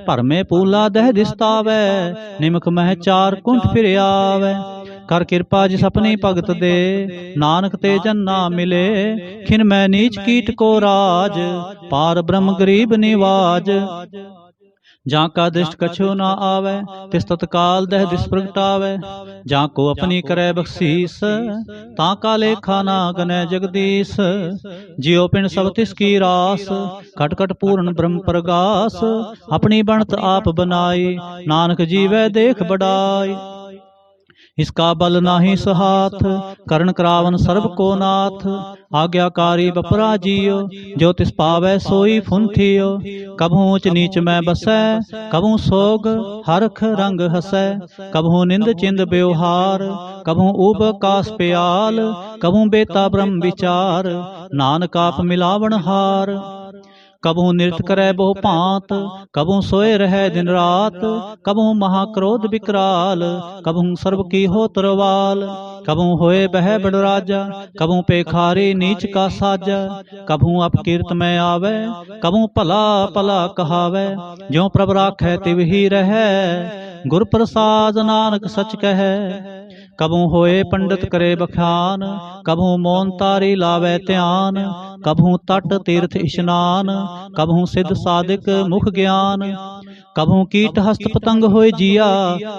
भरमे पूला दह दिसतावै, निमक मह चार कुंठ फिर आवै, कर कृपा जिस अपनी भगत दे, नानक ते जन ना मिले, खिन मैं नीच कीट को राज, पार ब्रह्म गरीब निवाज, जाका दृष्ट कछु ना आवे, तिस तत्काल दह दिस प्रगटावे, जाको अपनी करे बख्शीस, ताका लेखा ना गनै जगदीश, जियो पिंड सब तिसकी रास, खट खट पूर्ण ब्रह्म प्रगास, अपनी बनत आप बनाई, नानक जीवै देख बढ़ाई। इसका बल नाही सहाथ, करण करावन सर्व को नाथ, आज्ञाकारी बपरा जियो, जो तिस पावै सोई फुंथियो, कभू ऊंच नीच में बसै, कभू सोग हरख रंग हसै, कभू निंद चिंद व्यवहार, कभू उब कास प्याल, कभू बेता ब्रह्म विचार, नानक आप मिलावण हार, कबहू नृत्य करे बहु भांत, कबहू सोए रहे दिन रात, कबहू महाक्रोध विकराल, कबहू सर्व की हो तरवाल, कबहू होए बह बड़ राजा, कबहू पेखारी नीच का साजा, कबहू अपकीर्त में आवे, कबहू भला भला कहावे, ज्यों प्रभ राखै तिव ही रहै, गुर प्रसाद नानक सच कहै। कबहू होए पंडित करे बखान, कबहू मौन तारी लावे ध्यान, कबहू तट तीर्थ स्नान, कबहू सिद्ध साधिक मुख ज्ञान, कबहू कीट हस्त पतंग होए जिया,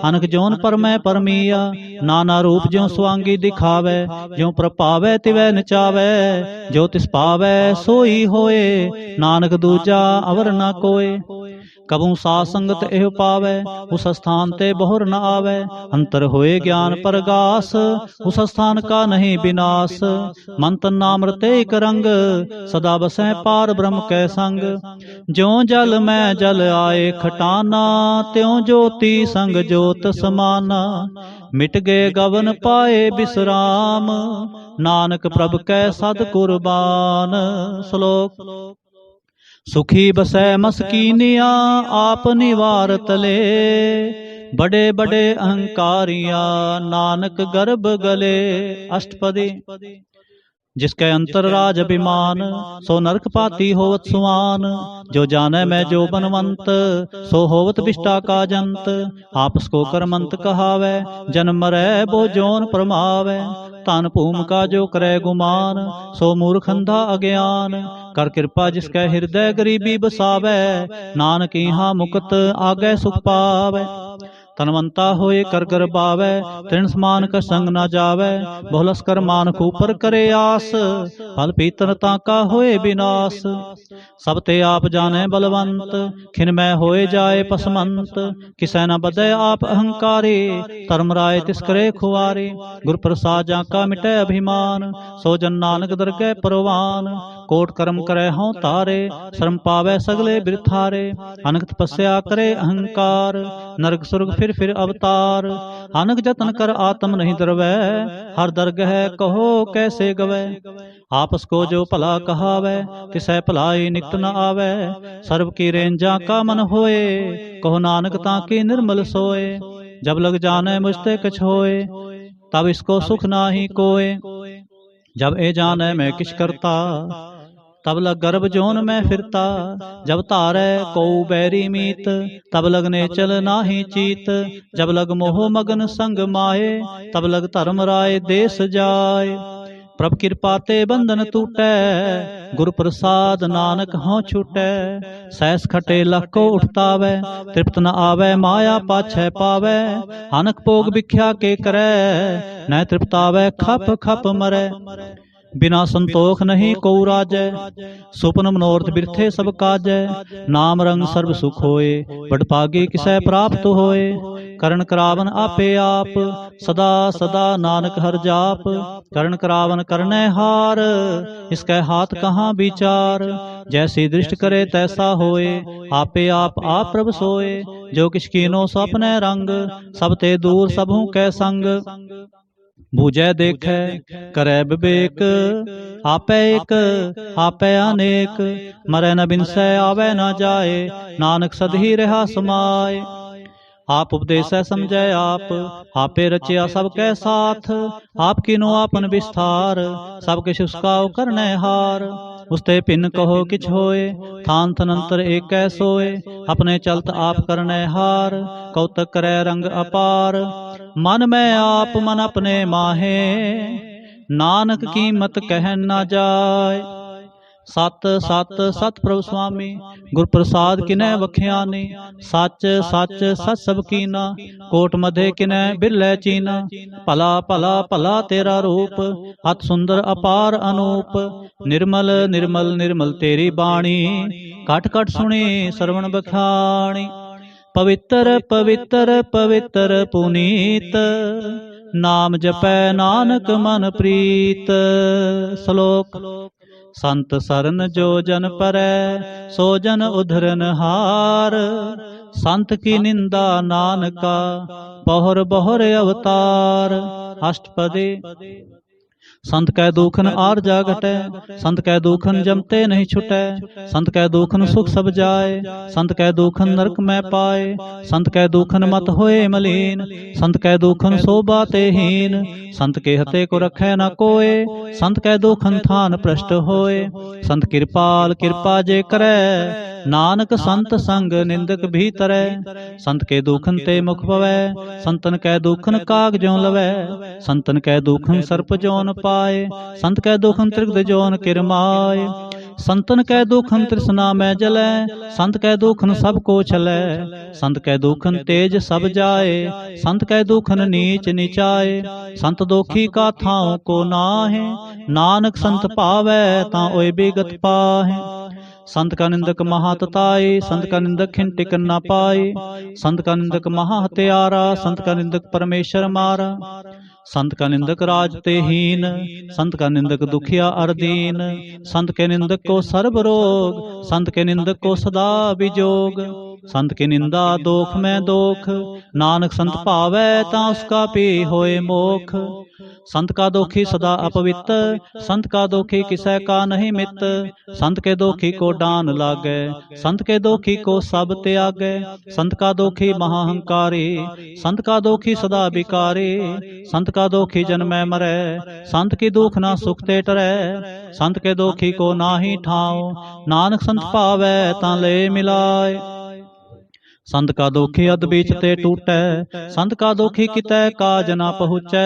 अनक जोन पर मैं परमिया, नाना रूप ज्यों स्वांगी दिखावे, ज्यों प्रपावै तिवै नचावे, जो तिस पावै सोई होए, नानक दूजा अवर न कोय। कबू साध संगत एह पावै, उस स्थान ते बहुर न आवै। अंतर होए ज्ञान परगास, उस स्थान का नहीं विनाश। मन तन नाम रते एक रंग, सदा बसै पार ब्रह्म कै संग। ज्यों जल में जल आए खटाना, त्यों ज्योति संग ज्योत समाना। मिट गए गवन पाए विश्राम, नानक प्रभ कै सद कुर्बान। श्लोक। सुखी बसै मस्कीनिया, आप निवारत ले। बड़े बड़े अहंकारिया, नानक गर्भ गले। अष्टपदी। जिसके अंतर राज अभिमान, सो नरक पाती होवत सुआन। जो जाने मैं जो बनवंत, सो होवत विष्टा का जंत। आपस को करमंत कहावै, जन्म मरै बो जोन परमावै। धन भूम का जो करे गुमान, सो मूर्ख अंधा अज्ञान। कर कृपा जिसके हृदय गरीबी बसावै, नानक इहाँ मुकत आगे सुख पावै। तनवंता होए कर बावै, तृण समान का संग न जावै। बहुलस कर मानक ऊपर करे आस, फल पीतरता का होए विनाश। सब ते आप जाने बलवंत, खिन में होए जाए पसमंत। किसै न बदे आप अहंकारी, धर्म राय तिस करे खुआरी। गुर प्रसाद जाका मिटे अभिमान, सो जन नानक दरगह परवान। कोट कर्म करे हों तारे, शर्म पावै सगले बिरथारे। अनक तपस्या करे अहंकार, नरक सुरग फिर अवतार। अनक जतन कर आत्म नहीं दरवै, हर दरगह कहो कैसे गवै। आपस को जो भला कहावै, तिसै भलाई निकट न आवै। सर्व की रेंजा का मन होए, कहो नानक ताकि निर्मल सोए। जब लग जाने मुझते कछ होए, तब इसको सुख नाही कोय। जब ए जाने मैं किछ करता, तब लग गर्भ जोन में फिरता। जब तारे को बैरी मीत, तब लगने चल नाही चीत। जब लग मोह मगन संग माए, तब लग धर्म राय देश जाय। प्रभ कृपा ते बंधन टूटै, गुर प्रसाद नानक हों छूटै। सहस खटे लख को उठतावै, तृप्त न आवै माया पाछै पावै। अनक भोग भिख्या के करै, न तृप्तावै खप खप मरै। बिना संतोख नहीं को राजै, सुपन मनोरथ बिरथे सब काजै। नाम रंग सर्व सुख होए, बडभागी किसै प्राप्त होए। करण करावन आपे आप, सदा सदा नानक हर जाप। करण करावन करने हार, इसके हाथ कहाँ विचार। जैसी दृष्टि करे तैसा होए, आपे आप प्रभ सोए। जो किछ कीनो सो अपने रंग, सब ते दूर सबहु कै संग। बूझै देखै करै विवेक, आपै एक आपै अनेक। मरै न बिनसै आवे न जाए, नानक सद ही रहा समाए। आप उपदेसै समझै आप, आपे रचिया सब कै साथ। आप कीनो आपन विस्तार, सब किछ उसका करने हार। उसते भिन्न कहो किछ होए, थान थनंतर एक कै सोए। अपने चलत आप करने हार, कौतक करे रंग अपार। मन में आप मन अपने माहे, नानक कीमत कह न जाय। सत सत सत प्रभु स्वामी, गुर प्रसाद किनै वख्यानी। सच सच सच सब कीना, कोट मधे किनै बिरलै चीना। भला भला भला तेरा रूप, अत सुंदर अपार अनूप। निर्मल निर्मल निर्मल तेरी बाणी, कट कट सुनी श्रवण बखाणी। पवित्र पवित्र पवित्र पुनीत, नाम जपै नानक मन प्रीत। श्लोक। संत सरन जो जन परै, सो जन उधरन हार। संत की निंदा नानका, बहुर बहुर अवतार। अष्टपदी। संत कै दुखन आर जा घटै, संत कै दुखन जमते नहीं छुटै। संत कै दुखन सुख सब जाए, संत कै दुखन नरक में पाए। संत कै दुखन मत होए मलीन, संत कै दुखन शोभा ते हीन। संत के हते को रखै न कोय, संत कै दुखन थान भ्रष्ट होए। संत कृपाल कृपा जे करै, नानक संत संग निंदक भी तरै। संत के दुखन ते मुख पवै, संतन कै दुखन काग ज्यों लवै। संतन कै दुखन सर्प जोन पाए, संत कै दुखन त्रिगद जोन किरमाय। संतन कै दुखन तृष्णा में जलै, संत कै दुखन सब को छलै। संत कै दुखन तेज सब जाए, संत कै दुखन नीच नीचाए। संत दोखी का थाओ को नाहे, नानक संत पावै तां ओय बिगत पाहे। संत का निंदक महातताए, संत का निंदक खिन टिकन ना पाए। संत का निंदक महा हत्यारा, संत का निंदक परमेश्वर मारा। संत का निंदक राज ते हीन, संत का निंदक दुखिया अरदीन। संत के निंदक को सर्व रोग, संत के निंदक को सदा विजोग। संत की निंदा दोख में दोख, नानक संत पावै ता उसका पी होए मोख। संत का दोखी सदा अपवित्र, संत का दोखी किसै का नहीं मित। संत के दोखी को डान लागै, संत के दोखी को सब त्यागै। संत का दोखी महाहंकारी, संत का दोखी सदा विकारी। संत का दोखी जन्मै मरै, संत की दुख ना सुख ते टरै। संत के दोखी को नाहि ठाव, नानक संत पावै तां ले मिलाय। संत का दोखी अध बीच ते टूटै, संत का दोखी कितै काज ना पहुँचै।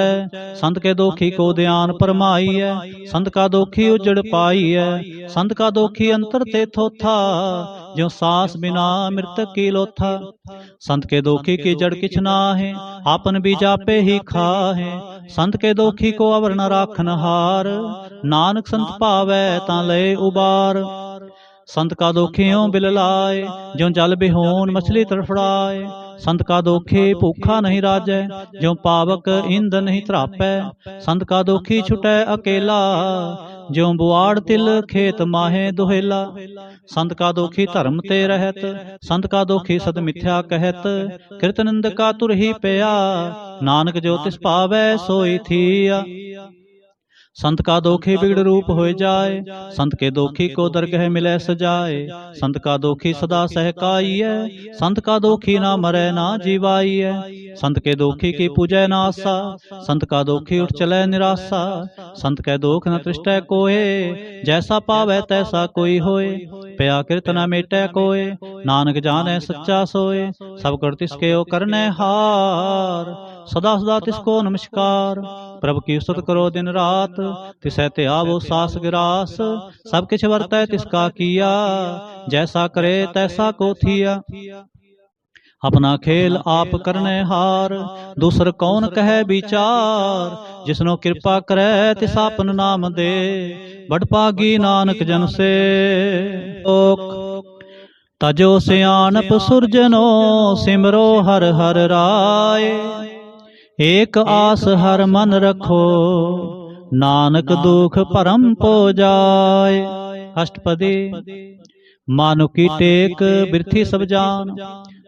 संत के दोखी को ध्यान फरमाईयै, संत का दोखी उजड़ पाईयै। संत का दोखी अंतर ते थोथा, ज्यों सांस बिना मृतक की लोथा। संत के दोखी की जड़ किछ नाहे, आपन बीज आपे ही खाहे। संत के दोखी को अवर न राखन हार, नानक संत पावै तां लय उबार। संत का दोखियों बिल लाए, ज्यों जल बिहोन मछली तड़फड़ाए। संत का दोखी भूखा नहीं राजै, ज्यों पावक इंद नहीं त्रापै। संत का दोखी छुटै अकेला, ज्यों बुआड़ तिल खेत माहे दुहेला। संत का दोखी धर्म ते रहत, संत का दोखी सद मिथ्या कहत। कृत निंद का तुर ही पया, नानक जो तिस पावै सोई थिया। संत का दोखी बिगड़ रूप हो जाए, संत के दोखी को दरगह मिले सजाए। संत का दोखी सदा सहकाई है, संत का दोखी ना मरे ना जीवाई है। संत के दोखी की पूजै ना आसा, संत का दोखी उठ चले निराशा। संत के दोख न तृष्टै कोय, जैसा पावै तैसा कोई होए। पया कृत न मेटै कोय, नानक जाने सच्चा सोए। सब कर तिसके ओ करने हार, सदा सदा तिसको नमस्कार। प्रभु की स्तुति करो दिन रात, तिसै ते आवो सास गिरास। सब किछ वर्तै तिसका किया, जैसा करे तैसा को थिया। अपना खेल आप करने हार, दूसर कौन कहे विचार। जिसनो कृपा करे तिस आपन नाम दे, बड़ पागी नानक जन से। तजो सियानप सुरजनो, सिमरो हर हर राय। एक आस हर मन रखो, नानक दुख परम पो जाय। अष्टपदी। मानो की टेक बिरथी सब जान,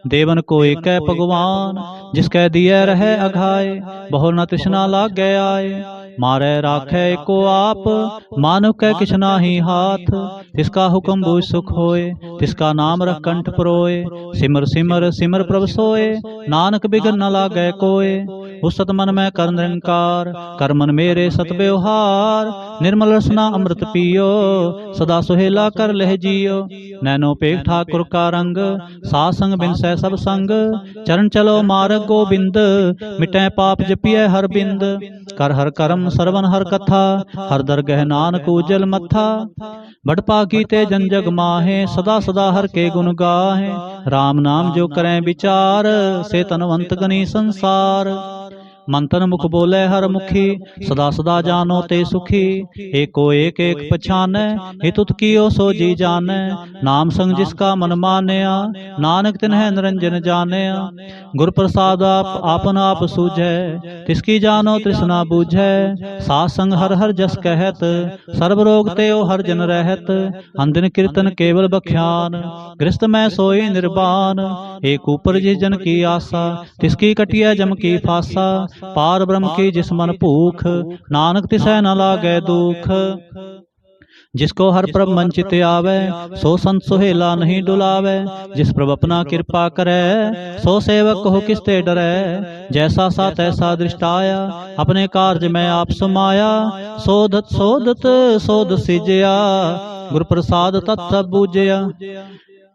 देवन को एक भगवान। जिसकै दिए रहे अघाए, बहु न तृष्णा लागे आए। मारे राखे को आप, मानो कै किछ नाहि हाथ। तिसका हुक्म बूझ सुख होए, तिसका नाम रख कंठ परोए। सिमर सिमर सिमर प्रभ सोए, नानक बिघन न लागे कोय। उस सत मन में कर निरंकार, कर मन मेरे सत व्यवहार। निर्मल रसना अमृत पियो, सदा सुहेला कर लह जियो। नैनो पेख ठाकुर का रंग, साथ संग बिन सै सब संग। चरण चलो मार्ग गोबिंद, मिटै पाप जपिय हर बिंद। कर हर करम सरवन हर कथा, हर दरगह नानक उजल मथा। बड़ पागी ते जन जग माहे, सदा सदा हर के गुण गाहे। राम नाम जो करें विचार, से तनवंत गनी संसार। मंथन मुख बोले हर मुखी, सदा सदा जानो ते सुखी। एको एक एक पछानै, हितुत कियो सो जी जानै। नाम संग जिसका मन मानया, नानक तिन्है निरंजन जानया। गुर प्रसाद आपन आप सूझै, तिसकी जानो तृष्णा बूझै। साथ संग हर हर जस कहत, सर्व रोग ते ओ हर जन रहत। अंदिन कीर्तन केवल बख्यान, गृहस्थ में सोई निर्वाण। एक ऊपर जिस जन की आशा, तिसकी कटिया जम की फासा। पार ब्रह्म की जिस मन भूख, नानक तिसै न लागे दुख। जिसको हर प्रभ मन चित आवे, सो संत सुहेला नहीं डुलावे। जिस प्रभ अपना कृपा करे, सो सेवक को किसते डरे। जैसा सा तैसा दृष्टाया, अपने कार्य में आप समाया। सोधत सोधत सोध सिजया, गुर प्रसाद तत् बूझया।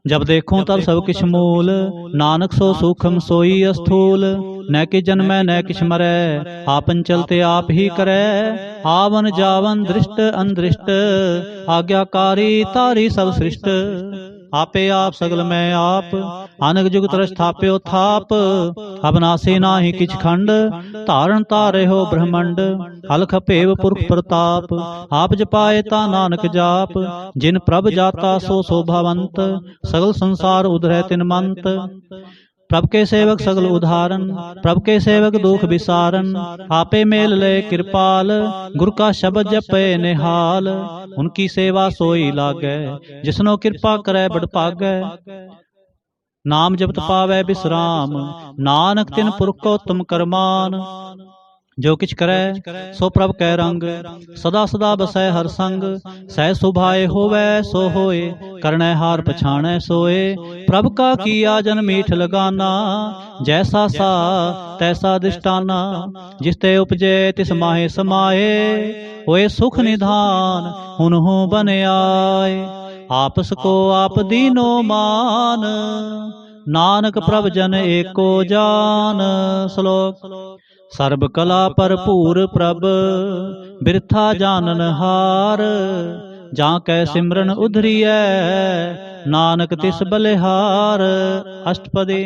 जब देखूं तब सब किछ मूल, नानक सो सूक्ष्म सोई स्थूल। न कि जन्मै न किछ मरै, आपन चलते आप ही करे। आवन जावन दृष्ट अनदृष्ट, आज्ञाकारी तारी सब सृष्ट। आपे आप सगल मैं आप, अनक जुग तरस थाप्यो थाप, अबनासी नाहि किछ खंड, धारण तारे हो ब्रह्मंड, अलख भेव पुरख प्रताप, आप जपाए ता नानक जाप, जिन प्रभ जाता सो शोभावंत, सगल संसार उधरै तिन मंत। प्रभ के सेवक सगल उदाहरण, प्रभ के सेवक दुख विसारन, आपे मेल ले कृपाल, गुरु का शब्द जपे निहाल, उनकी सेवा सोई लागै, जिसनो कृपा करे बड़ पागै। नाम जपत पावै विश्राम, नानक तिन पुरख को तुम करमान, जो किछ करे सो प्रभ कै रंग, सदा सदा बसै हर संग, सह सुभाए होवै सो होए, करनै हार पछाणै सोए, प्रभ का किया जन मीठ लगाना, जैसा सा तैसा दिष्टाना, जिस ते उपजे तिस माहे समाए, होए सुख निधान हुनहु बन आए, आपस को आप दीनो मान, नानक प्रभ जन एको जान। श्लोक। सर्ब कला भरपूर प्रभ, बिरथा जानन हार, जाकै सिमरन उधरियै, नानक तिस बलिहार। अष्टपदी।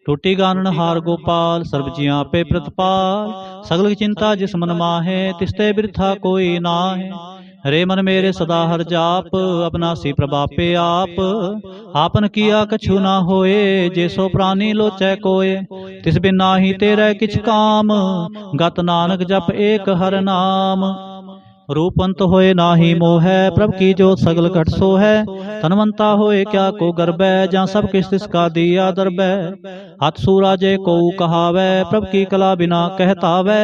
टूटी गानन हार गोपाल, सर्ब जियां पे प्रतिपाल, सगल चिंता जिस मन माहे, तिसते बिरथा कोई नाहे। हरे मन मेरे सदा हर जाप, अबनासी प्रभापे आप, आपन किया कछु ना होए, जे सो प्राणी लोचै कोय, तिस बिन नाहि तेरै किछ काम, गत नानक जप एक हर नाम। रूपंत होए नाहि मोहै, प्रभ की जोत सगल घट सो है, तनवंता होए क्या को गर्बै, जहाँ सब किस तिसका दिया दरबै, हाथ सूरा जे को कहावै, प्रभ की कला बिना कहतावै,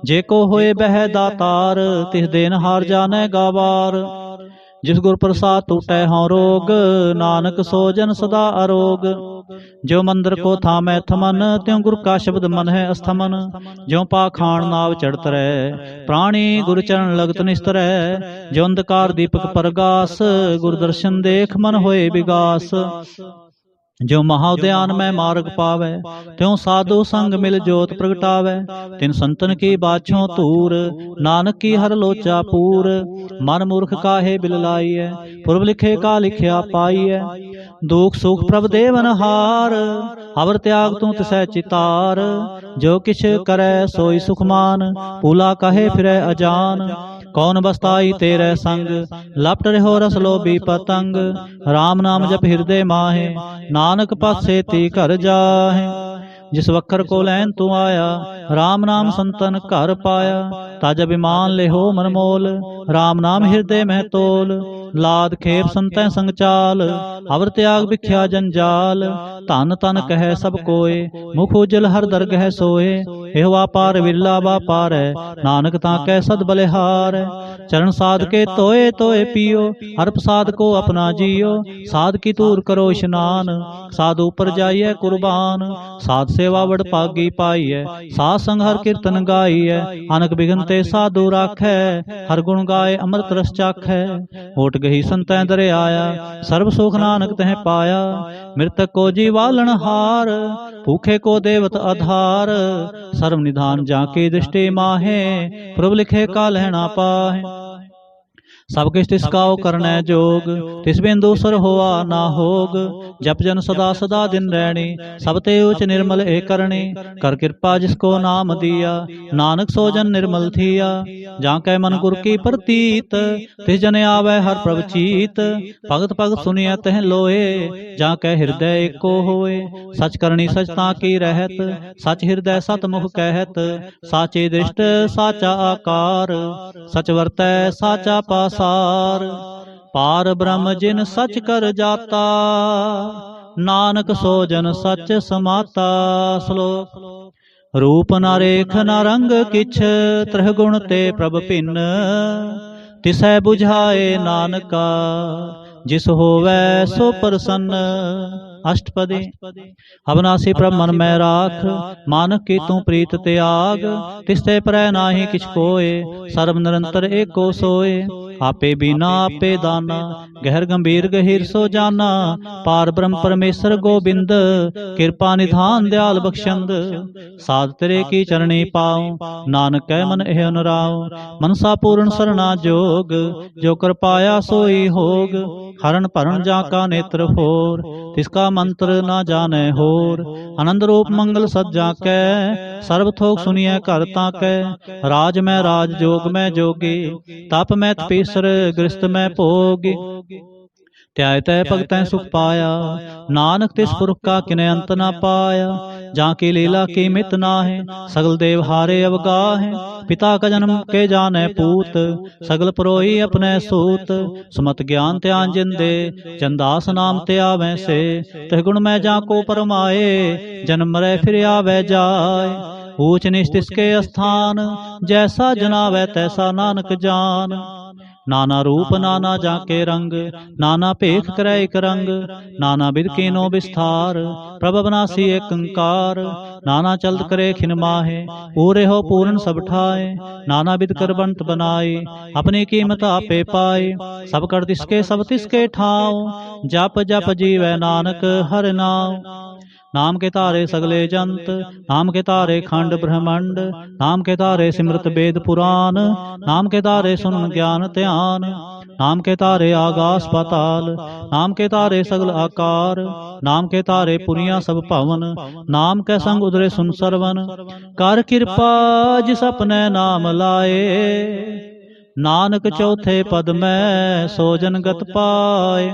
जे को होए बह दातार, तिस देन हार जाने गावार। जिस गुर प्रसाद टूटै हाँ रोग, नानक सो जन सदा अरोग, जो मंदिर को थामै थमन, त्यों गुर का शब्द मन है अस्थमन, ज्यों पाखाण नाव चढ़त रहे, प्राणी गुरु चरण लगत निस्तरै, जो अंधकार दीपक परगास, गुर दर्शन देख मन होए विगास, जो महाउद्यान में मार्ग पावै, त्यों साधु संग मिल जोत प्रगटावै, तिन संतन की बाछों तूर, नानक की हर लोचा पूर, मन मूर्ख काहे बिल लाइय, पूर्व लिखे का लिखया पाइय, दुख सुख प्रभ देवन हार, अवर त्याग तू तिसै चितार, जो किछ करे सोई सुखमान, पूला कहे फिरै अजान, कौन बसताई तेरे संग, लपट रहो रस लोभी पतंग, राम नाम जप हृदय माहे, नानक पासे ती घर जाहे। जिस वखर को लैन तू आया, राम नाम संतन घर पाया, ताज अभिमान ले हो मन मोल, राम नाम हृदय में तोल, लाद खेप संतै संग चाल, अवर त्याग बिख्या जंजाल, धन तन कह सब कोय, मुख उजल हर दरगह सोए, एह वापार विरला वापार है, नानक ताकै सद बलिहार। चरण साध के तोए तोए पियो, हर प्रसाद को अपना जियो, साध की तूर करो स्नान, साध ऊपर जाइए कुर्बान, साध सेवा वड पागी पाइय, साध संग हर कीर्तन गाइय, अनक बिघनते साधु राखै, हर गुण गाय अमृत रस चाखै, होट गही संतै दरे आया, सर्व सुख नानक तह पाया, मृतक को जीवालन हार, भूखे को देवत आधार, सर्व निधान जाके दृष्टि माहे, प्रभु लिखे का लहना पाहे। सब किस तिसकाओ करनै जोग, तिस बिन दूसर होआ ना होग, जप जन सदा सदा दिन रहनी, सब ते उच निर्मल ए करनी, कर कृपा जिसको नाम दिया, नानक सो जन निर्मल थिया, जाकै मन गुर की प्रतीत, तिस जन आवे हर प्रभ चीत, भगत भगत सुनिय तह लोए, जाकै हृदय एको होए, सच करनी सचता की रहत, सच हृदय सतमुख कहत, साचे दृष्ट साचा आकार, सच वर्तै साचा पास सार, पार ब्रह्म जिन सच कर जाता, नानक सो जन सच समाता। श्लोक। रूप न रेख न रंग किछ, त्रह गुण ते प्रभ भिन्न, तिसै बुझाए नानका, जिस होवै सो प्रसन्न। अष्टपदी। अविनाशी प्रभ मन में राख, मानक की तू प्रीत त्याग, तिसते परै नाहि किछ कोय, सर्व निरंतर एको सोए, आपे बिना आपे दाना, गहर गंभीर गहीर सो जाना, पार ब्रह्म परमेश्वर गोबिंद, कृपा निधान दयाल बख्शंद, साध तेरे की चरणी पाऊं, नानक कै मन एह अनुराऊं, मनसा पूर्ण सरना जोग, जो कर पाया सोई होग, हरण भरण जाका नेत्र फोर, तिसका मंत्र ना जाने होर। आनंद रूप मंगल सज्जा कै, सर्व थोक सुनिए घर ताकै। राज में राज जोग में जोगी, तप में तपीसर गृहस्थ में भोगी। त्याय तय भगतै सुख पाया, नानक तिस पुरख का किने अंत ना पाया। जाकी लीला की मित नाहि, सगल देव हारे अवगाहे। पिता का जन्म के जाने पूत, सगल परोई अपने सूत। सुमत ज्ञान त्यान जिंदे, चंदास नाम ते आवे से। तह गुण में जाको परमाए, जन्म मरै फिर आवे जाय। ऊंच नीच तिसके स्थान, जैसा जनावै तैसा नानक जान। नाना रूप नाना जाके रंग, नाना भेख करे एक रंग। नाना बिध कीनो विस्तार, प्रभ अविनाशी एक अंकार। नाना चलत करे खिन माहे, पूरे हो पूर्ण सब ठाए। नाना बिध कर बंत बनाए, अपनी कीमत आपे पाए। सब कर तिसके सब तिसके ठाव, जप जप जीवै नानक हर नाम। नाम के तारे सगले जंत, नाम के तारे खंड ब्रह्मंड। नाम के तारे सिमरत वेद पुराण, नाम के तारे सुनन ज्ञान ध्यान। नाम के तारे आकाश पाताल, नाम के तारे सगल आकार। नाम के तारे पुरिया सब भवन, नाम के संग उदरे सुन सरवन। कर कृपा जिस अपने नाम लाए, नानक चौथे पद में सो जन गत पाए।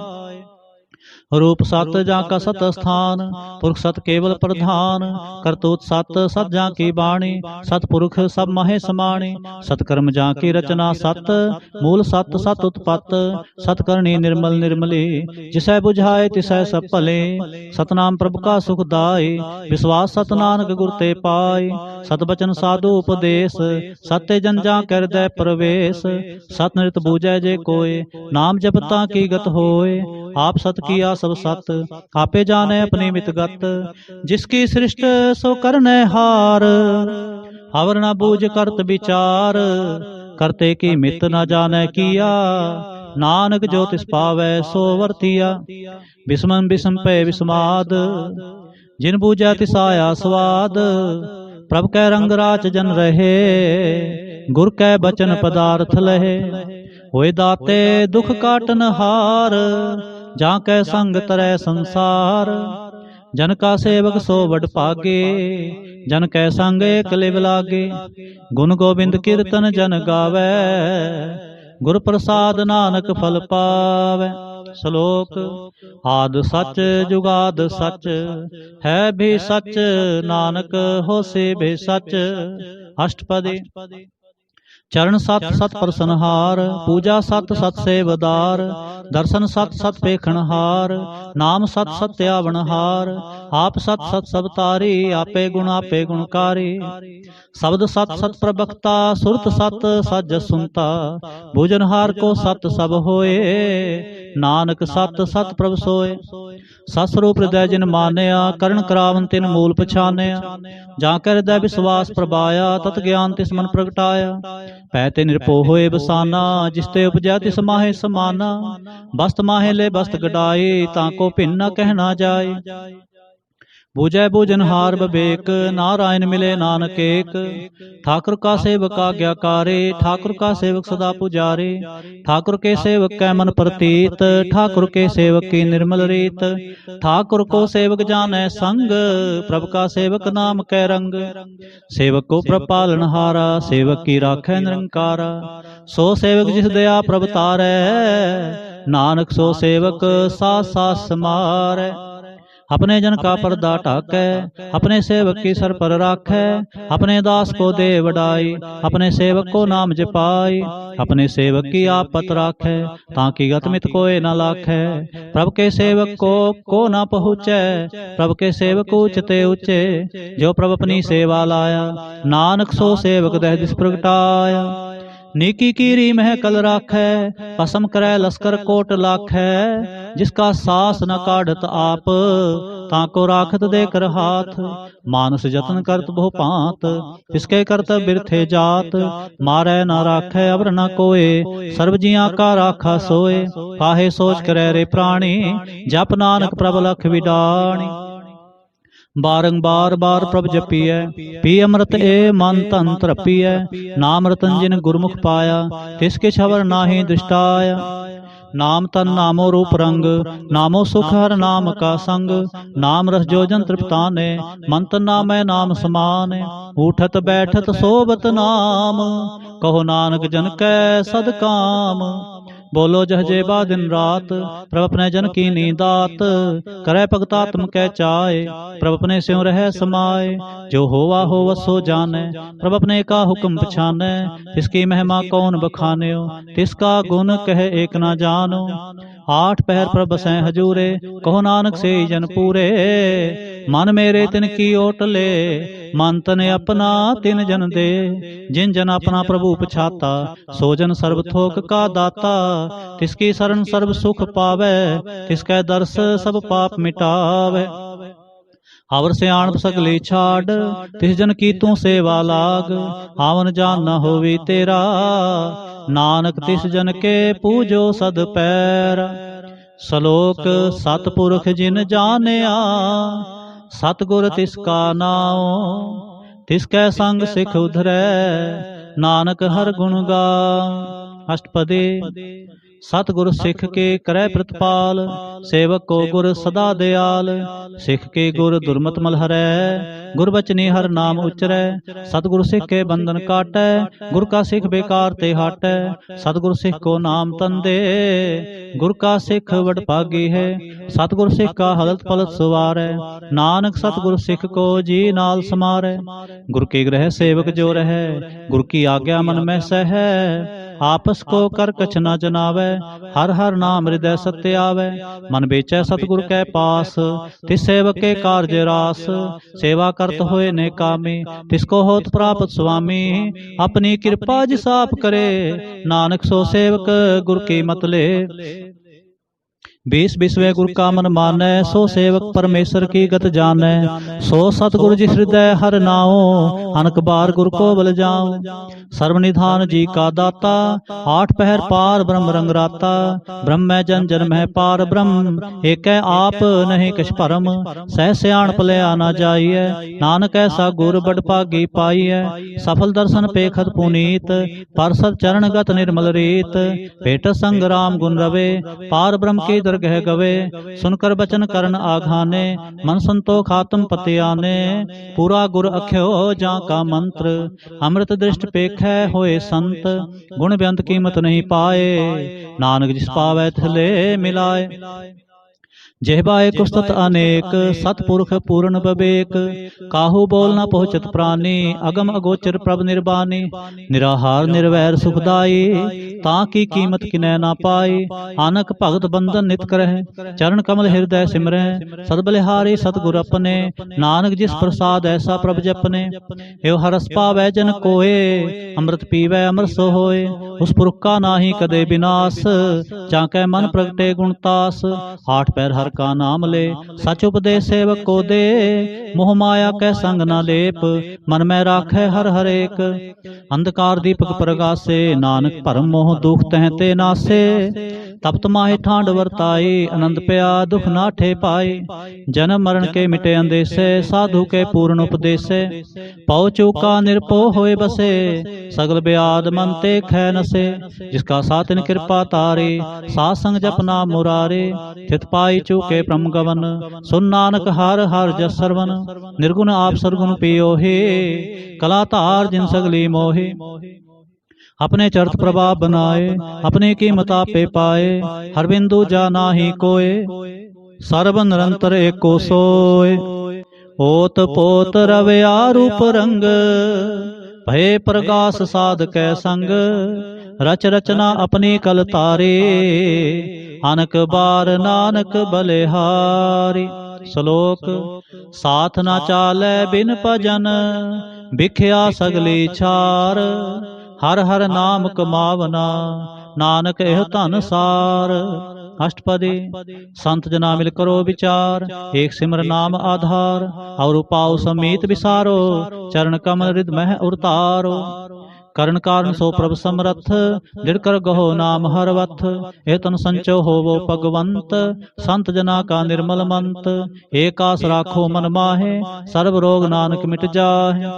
रूप सत जाका सत स्थान, पुरख सत केवल प्रधान। करतूत सत सत जाकी बाणी, सतपुरख सब महे समाणी। सतकर्म जाकी रचना सत, मूल सत सत उत्पत। सतकरणी निर्मल निर्मली, जिसै बुझाए तिसै सब भले। सतनाम प्रभु का सुखदाई, विश्वास सत नानक गुर ते पाए। सत बचन साधु उपदेश, सत्य जन जा कर दे प्रवेश। सत नृत बूझै जे कोय, नाम जपता की गत होए। आप सत किया सब सत, आपे जाने अपनी मित गत। जिसकी सृष्ट सो करने हार, अवर न बूझ करत विचार। करते की मित न जाने किया, नानक जो तिस पावै सो वर्तिया। बिस्मन बिस्म पे विस्माद, जिन बूझै तिस आया स्वाद। प्रभ कै रंग राच जन रहे, गुर कै बचन पदार्थ लहे। होए दाते दुख काटन हार, जाकै संग तरै संसार। जन का सेवक सो बड़ भागे, जन कै संग एक लिव लागे। गुण गोबिंद कीर्तन जन गावै, गुर प्रसाद नानक फल पावै। श्लोक आद सच जुगाद सच, है भी सच नानक होसे भी सच। अष्टपदी चरण सत सत प्रसनहार, पूजा सत सत सेवदार। दर्शन सत सत पेखणहार, नाम सत सत्यावनहार। आप सत सत सब तारी, आपे गुणकारी। शब्द सत सत प्रवक्ता, सुरत सत सज सुनता। भोजनहार को सत सब होए, नानक सत सत प्रभ सोए। सत स्वरूप हृदय जिन मानया, करण करावन तिन मूल पछानया। जाकर हृदय विश्वास प्रभाया, तत ज्ञान तिस मन प्रगटाया। पैते निरपो होए बसाना, जिसते उपजै तिस माहे समाना। बस्त माहे ले बस्त गडाई, ताको भिन्न न कहना जाए। बूझै बूझनहार बबेक, नारायण मिले नानक एक। ठाकुर का सेवक आज्ञाकारी, ठाकुर का सेवक सदा पुजारी। ठाकुर के सेवक कै मन प्रतीत, ठाकुर के सेवक की निर्मल रीत। ठाकुर को सेवक जाने संग, प्रभु का सेवक नाम कै रंग। सेवक को प्रभ पालनहारा, सेवक की राखै निरंकारा। सो सेवक जिस दया प्रभ तारै, नानक सो सेवक साथ साथ समारै। अपने जन का पर्दा ढाकै, अपने सेवक की सर पर राखै। अपने दास को दे वडाई, अपने सेवक को नाम जपाई। अपने सेवक की आपत राखै, ताकि गतमित कोय न लाखै। प्रभु के सेवक को न पहुँचै, प्रभु के सेवक ऊंचते ऊंचे। जो प्रभु अपनी सेवा लाया, नानक सो सेवक दह दिस प्रगटाया। नीकी कीरी मह कल राखै, पसम करै लश्कर कोट लाखै। जिसका सास न काढ़त आप, ताको राखत देकर हाथ। मानस जतन करत बहु पांत, तिसके करत बिरथे जात। मारै न राखै अवर न कोय, सर्व जिया का राखा सोए। काहे सोच करे रे प्राणी, जप नानक प्रभ लख विडाणी। बारंबार बार प्रभ जपिय, पी अमृत ए मन तन तरपिय। नाम रतन जिन गुरमुख पाया, तिसके छवर नाहि दृष्टाया। नाम तन नामो रूप रंग, नामो सुख हर नाम का संग। नाम रस जोजन तृप्ताने, मंत नामै नाम समान। उठत बैठत सोबत नाम, कहो नानक जन कै सद काम। बोलो जहजेबा दिन रात, प्रभ अपने जन की नींदात। करे भगतात्म कै चाय, प्रभ अपने स्यों रह समाए। जो होवा हो सो जाने, प्रभ अपने का हुक्म पछाने। तिसकी महिमा कौन बखान्यो, तिसका गुण कह एक ना जानो। आठ पहर प्रभ बसें हजूरे, कहो नानक से जन पूरे। मन मेरे तिन की ओट ले, मन तने अपना तिन जन दे। जिन जन अपना प्रभु पछाता, सो जन सर्व थोक का दाता। तिसकी शरण सर्व सुख पावे, तिसकै दर्श सब पाप मिटावे। आवर सियाणप सगली छाड़, तिस जन की तू सेवा लाग। आवन जान न होवी तेरा, नानक तिस जन के पूजो सद पैर। सलोक सतपुरख जिन जानिया, सतगुर तिसका नाओ। तिसकै संग सिख उधरै, नानक हर गुण गा। अष्टपदी। सतगुर सिख के करे प्रतिपाल, सेवक को गुर सदा दयाल। सिख के गुर दुर्मत मल हरै, गुर बचनी हर नाम उचरै। सतगुर सिख के बंधन काटै, गुर का सिख बेकार ते हाटै। सतगुर सिख को नाम तन दे, गुर का सिख वड भागी है। सतगुर सिख का हलत पलत सवारै, नानक सतगुर सिख को जी नाल समारै। गुर के ग्रह सेवक जो रहै, गुर की आज्ञा मन में सहै। आपस को कर कछ न जनावै, हर हर नाम हृदय सत्य आवै। मन बेचै सतगुर कै पास, तिस सेवक के कार्य रास। सेवा करत होए ने कामी, तिसको होत प्राप्त स्वामी। अपनी कृपा जिस आप करे, नानक सो सेवक गुर की मत ले। 20 विश्व गुरु का मन मानै, सो सेवक परमेश्वर की गत जानै। सो सतगुरु जिस हृदय हर नाओ, अनक बार गुरु को बल जाओ। सर्वनिधान जी का दाता, आठ पहर पार ब्रह्म रंग राता। ब्रह्म जन जन्म है पार ब्रह्म, एक आप नहीं कछ परम। सह सियाण पलया ना जाइए, नानक ऐसा गुर बड़ भागी पाइए। सफल दर्शन पेखत पुनीत, पार्षद चरण गत निर्मल रीत। भेट संग राम गुण रवे, पार ब्रह्म की दरगह गवे। सुनकर बचन करन आघाने, मन संतोख आत्म पति आने। पूरा गुर अख्यो जा का मंत्र, अमृत दृष्ट पेखै होए संत। गुण बेअंत कीमत नहीं पाए, नानक जिस पावै तिसले मिलाए। जेहबाए कुस्तत अनेक, सतपुरख पूर्ण बबेक। काहू बोल न पहुँचत प्राणी, अगम अगोचर प्रभ निर्बानी। निराहार निर्वैर सुखदाई, ताकि कीमत किनै ना पाई। आनक भगत बंधन नित करह, चरण कमल हृदय सिमरह। सदबलिहारी सतगुर अपने, नानक जिस प्रसाद ऐसा प्रभ जपने। एव हरस पावै जन कोय, अमृत पीवै अमर सो होय। उस पुरख का नाहि कदे विनाश, जाकै मन प्रगटे गुणतास। आठ पैर हर का नाम ले, सच उपदेश सेवक को दे। मोह माया कै संग न लेप, मन में राखै हर हर एक। अंधकार दीपक प्रगासे, नानक भरम मोह दुख तह ते नासे। तप्त माहि ठांड वर्ताई, आनंद पया दुख नाठे पाई। जन्म मरण के मिटे अंदेसे, साधु के पूर्ण उपदेसे। पौ चूका निरपो होए बसे, सगल ब्याद मन ते खै नसे। जिसका सातिन कृपा तारी, सात संग जपना मुरारी। थित पाई चूके प्रम गवन, सुन नानक हर हर जस सरवन। निर्गुण आप सरगुण पियो हे, कला तार जिन सगली मोहे। अपने चरत प्रभाव बनाए, अपने की मतापे पाए। हर बिंदु जाना ही कोय, सर्व निरंतर एको सोय। ओत पोत रवया रूप रंग, भय प्रकाश साध कै संग। रच रचना अपनी कल तारे, अनक बार नानक बलिहारी। श्लोक साथ न चालै बिन भजन, बिख्या सगली छार। हर हर नाम कमावना, नानक एह धन सार। अष्टपदी। संत जना मिल करो विचार, एक सिमर नाम आधार। और उपाओ समीत विसारो, चरण कमल हृदय मह उतारो। ਕਰਨ ਕਾਰਨ ਸੋ ਪ੍ਰਭ ਸਮਰੱਥ, ਜਿੜ ਕਰ ਗਹੋ ਨਾਮ ਹਰ ਵਥ। ਇਹ ਤਨ ਸੰਚੋ ਹੋਵੋ ਭਗਵੰਤ, ਸੰਤ ਜਨਾ ਕਾ ਨਿਰਮਲ ਮੰਤ। ਏਕ ਆਸ ਰਾਖੋ ਮਨ ਮਾਹੇ, ਸਰਬ ਰੋਗ ਨਾਨਕ ਮਿਟ ਜਾਹੇ।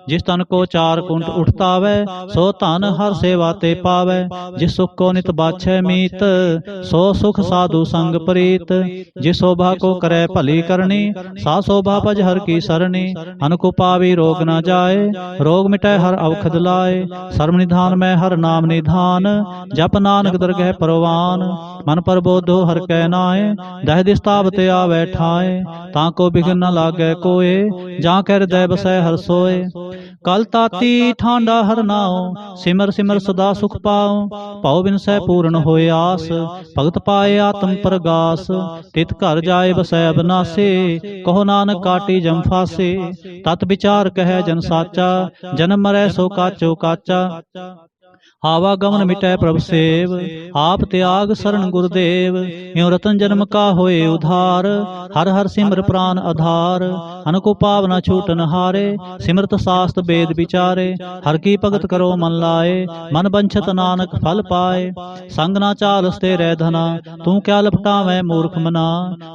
जिस तन को चार कुंट उठतावै, सो धन हर सेवा ते पावै। जिस सुख को नित बाछै मीत, सो सुख साधु संग प्रीत। जिस शोभा को करे भली करनी, सा शोभा भज हर की सरनी। अनकु पावी रोग न जाए, रोग मिटै हर अवखद लाए। सर्व निधान में हर नाम निधान, जप नानक दरगह परवान। मन पर बोधो हर कै नाए, दह दिस तावत आवे ठाए। ताको बिघन न लागे कोय, जा कै हृदय बसै हर सोए। कल ताती ठांडा हर नाओ, सिमर सिमर सदा सुख पाओ। पाओ बिन सै पूर्ण होए आस, भगत पाए आत्म प्रगास। तित घर जाए बसै अबनासे, कहो नानक काटी जम फासे। तत विचार कहे जन साचा, जन्म मरै सो काचो काचा। आवागमन मिटै प्रभ सेव, आप त्याग शरण गुरुदेव। यूं रतन जन्म का होए उधार, हर हर सिमर प्राण आधार। अनको पावना छूटन हारे, सिमरत शास्त्र वेद विचारे। हर की भगत करो मन लाए, मन बंछत नानक फल पाए। संग ना चालस तेरे धना, तू क्या लपटावै मूर्ख मना।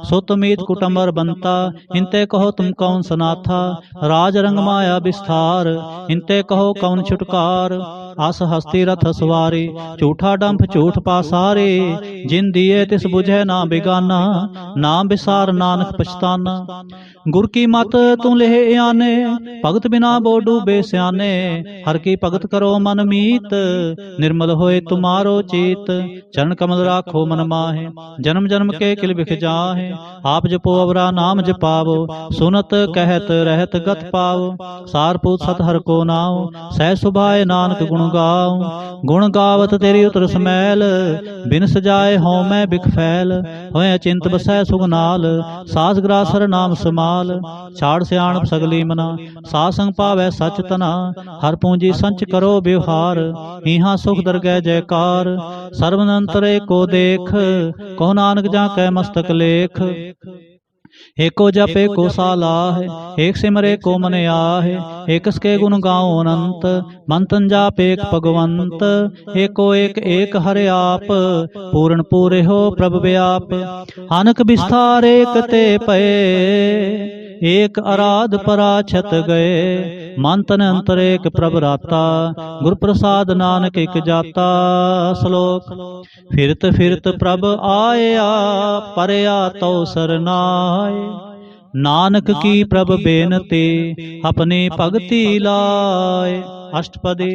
सुत मीत कुटुंबर बनता, इनते कहो तुम कौन सनाथा। राज रंग माया विस्तार, इनते कहो कौन छुटकार। आस हस्ती रथ सवारी, झूठा डंफ झूठ पासारे। जिन दिए तिस बुझे ना बेगाना, नाम बिसार नानक पछताना। गुर की मत तू लेह आने, भगत बिना बो डूबे स्याने। हर की भगत करो मन मीत, निर्मल होए तुम्हारो चीत। चरण कमल राखो मन माहे, जन्म जन्म के किल बिख जाहे। आप जपो अवरा नाम जपावो, सुनत कहत रहत गत पावो। सारपूत सत हर को नाओ, सह सुभाए नानक गुण गाओ। गुण गावत तेरी उतर समैल, बिन सजाए हों मैं बिख फैल। होए अचिंत बसै सुगनाल, सास ग्रासर नाम समाल। छाड़ सियाणप सगली मना, सास संग पावै सच तना। हर पूंजी संच करो व्यवहार, इहाँ सुख दरगह जयकार। सर्वनंतर एको देख, कहो नानक जा कै मस्तक लेख। एको जप एको सालाह, एक सिमर एको मन आहे। एक के गुण गाओ अनंत, मन तन जाप एक भगवंत। एको एक एक हरे आप, पूर्ण पूरे हो प्रभ व्याप। अनक विस्तार एक ते पए, एक आराध पराछत गए। मन तन अंतर एक प्रभ राता, गुर प्रसाद नानक एक जाता। श्लोक फिरत फिरत प्रभ आया, परया तो सरनाए। नानक की प्रभ बेनती, अपनी भगति लाए। अष्टपदी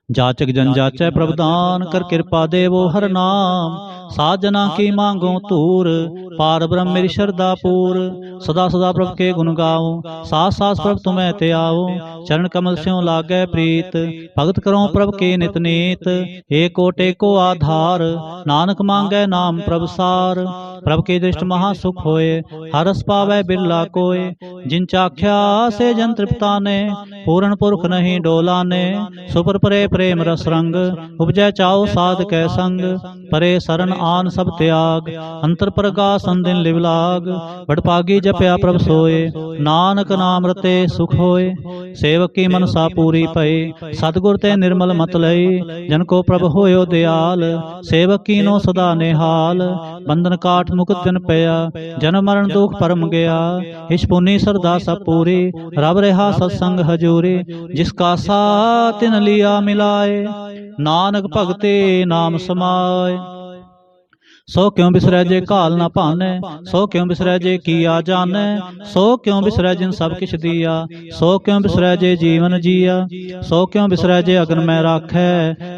जाचक जन जाचै प्रभदान, कर कृपा देवो हर नाम। साजना की मांगो तूर, पार ब्रह्म मेरी श्रद्धा पूर। सदा सदा प्रभ के गुण गाओ, सास सास प्रभ तुम्हें ते आओ। चरण कमल स्यों लागै प्रीत, भगत करो प्रभ के नित नीत। एको टेको आधार, नानक मांगै नाम प्रभ सार। प्रभ की दृष्टि महा सुख होए, हरस पावै बिरला कोय। जिन चाख्या से जन तृप्ताने, पूर्ण पुरख नहीं डोलाने। सुपर परे प्रेम रस रंग, उपजै चाओ साध कै संग। परे शरण आन सब त्याग, अंतर प्रकाश दिन लिवलाग। बड़पागी जपया प्रभ सोए, नानक नाम रते सुख होए। सेवक की मनसा पूरी पई, सतगुर ते निर्मल मत लई। जन को प्रभ होयो दयाल, सेवक की नो सदा निहाल। बंधन काट मुकुट जन पया, जन्म मरण दुख परम गया। इस पुनि श्रद्धा सब पूरी, रब रहा सत्संग हजूरी। जिसका साथ तिन लिया मिलाए, नानक भगते नाम समाए। सो क्यों बिसरै जे काल ना भानै, सो क्यों बिसरै जे किया जानै। सो क्यों बिसरै जिन सब किछ दिया, सो क्यों बिसरै जे जीवन जिया। सो क्यों बिसरै जे अगन में राखै,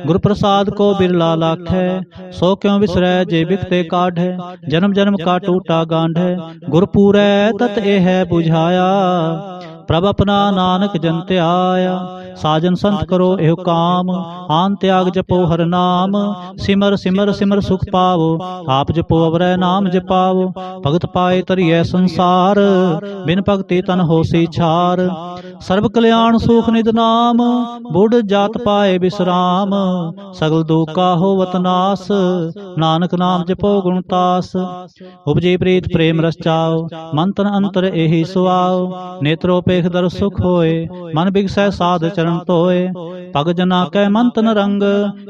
गुर प्रसाद को बिरला लाखै। सो क्यों बिसरै जे बिखते काढ़ै, जन्म जन्म का टूटा गांढै। गुर पूरै तत ए है बुझाया, प्रभ अपना नानक जन त्याया। साजन संत करो एह काम, आन त्याग जपो हर नाम। सिमर सिमर सिमर सुख पावो, आप जपो अवरै नाम जपावो। भगत पाए तरिए संसार, बिन भगति तन होसी छार। सर्व कल्याण सुख निध नाम, बुढ़ जात पाए विश्राम। सगल दुख का होवत नास, नानक नाम जपो गुणतास। उपजी प्रीत प्रेम रस चाओ, मन तन अंतर एहि सुआओ। नेत्रोपेख दर सुख होए, मन बिगसै साध चरण चरण तोय। पग जना कै मंत न रंग,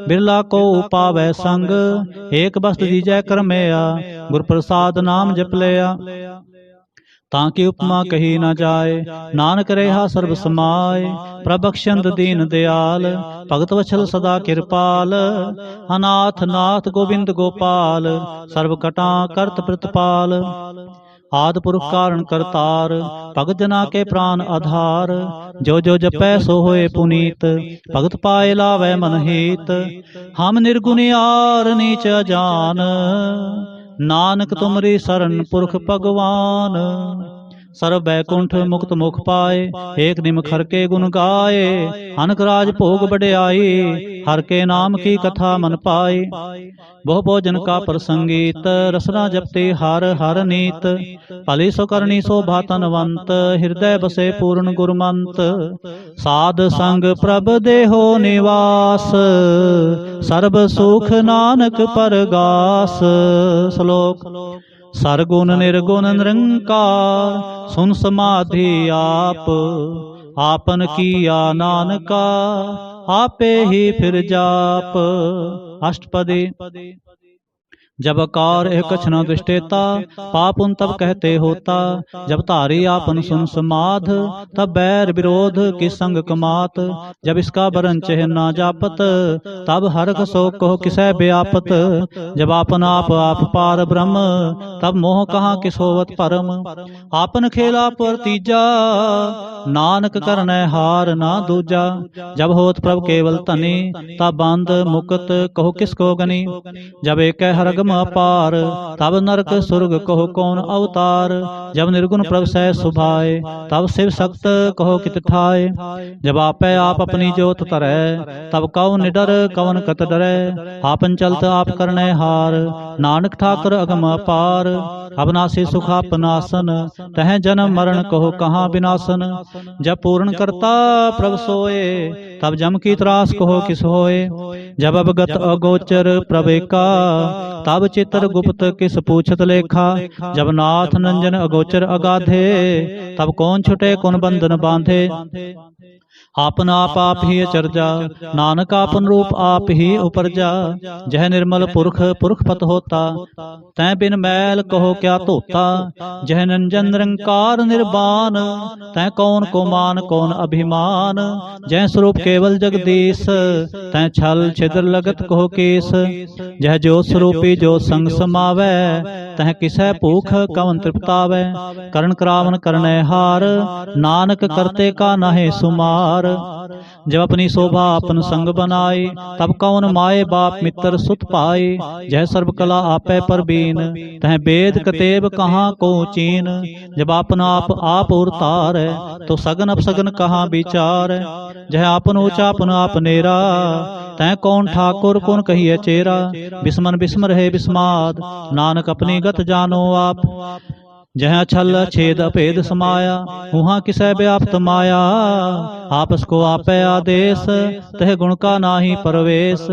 बिरला को पावै संग। एक बस्त दीजै करमया, गुर प्रसाद नाम जप लिया। ताकि उपमा कही न जाए, नानक रेहा सर्ब समाय। प्रबख्शंद दीन दयाल, भगत वछल सदा कृपाल। अनाथ नाथ गोविंद गोपाल, सर्व कटा करत प्रतिपाल। आदि पुरुष कारण करतार, भगत जना के प्राण आधार। जो जो जपै सो होए पुनीत, भगत पाए लावै मन हित। हम निर्गुणियार नीच अजान, नानक तुमरी शरण पुरख भगवान। सर्व बैकुंठ मुक्त मुख पाए, एक निम हर के गुण गाए। अनक राज भोग बढ़ाई, हर के नाम की कथा मन पाई। बहु भोजन का प्रसंगीत, रसना जपते हर हर नीत। भली सो करनी शोभा तनवंत, हृदय बसे पूर्ण गुरमंत। साध संग प्रभ देहो निवास, सर्ब सुख नानक परगास। श्लोक। सरगुण निर्गुण निरंकार, सुन समाधि आप। आपन किया नानका, आपे ही फिर जाप। अष्टपदी। जब कार एक कछ न दृष्टेता, पाप उन तब कहते होता। जब धारी आपन सुन समाध, तब बैर विरोध की संग कमात। जब इसका बरन चेह ना जापत, तब हरक सो कहो किसै व्यापत। जब आपन आप पार ब्रह्म, तब मोह कहाँ किस होवत परम। आपन खेला पर तीजा, नानक करनै हार ना दूजा। जब होत प्रभु केवल तनी, तब बंद मुकत कहो किसको गनी। जब एक हरगम अपार, तब नरक सुरग कहो कौन अवतार। जब निर्गुण प्रभ सह सुभाए, तब शिव सक्त कहो कित ठाए। जब आपे आप अपनी जोत तरह, तब कौन निडर कौन कत डरै। आपन चलत आप करने हार, नानक ठाकुर अगम अपार। अविनाशी सुख आपनासन, तह जन्म मरण कहो कहाँ विनाशन। जब पूर्ण करता प्रभ सोए, तब जम की त्रास कहो किस होए। जब अवगत अगोचर प्रभेका, तब चित्र गुप्त किस पूछत लेखा। जब नाथ नंजन अगोचर अगाधे, तब कौन छुटे कौन बंधन बांधे। आपन आप ही अचरजा, नानक आपन रूप आप ही उपरजा। जह निर्मल पुरख पुरख पत होता, तै बिन मैल कहो क्या धोता। जह नंजन निरंकार निर्वाण, तै कौन को मान कौन अभिमान। जह स्वरूप केवल जगदीश, तै छल छिद्र लगत कहो केस। जह जो स्वरूपी जो संग समावै, तह किसै भूख कवन तृप्तावै। करण करावन करनै हार, नानक करते का नाहे सुमार। जब अपनी शोभा अपन संग बनाई, तब कौन माए बाप मित्र सुत पाई। जह सर्व कला आपै परबीन, तह वेद कतेब कहाँ को चीन। जब आपन आप उरतार, तो सगन अपसगन कहाँ विचार। जह आपन ऊंचा अपन आप नेरा, तह कौन ठाकुर कौन कहिए चेरा। बिस्मन बिस्म रहे बिस्माद, नानक अपनी गत जानो आप। जह छल छेद अभेद समाया, वहाँ किसै व्याप्त माया। आपस को आपै आदेश, तह गुण का नाही परवेश।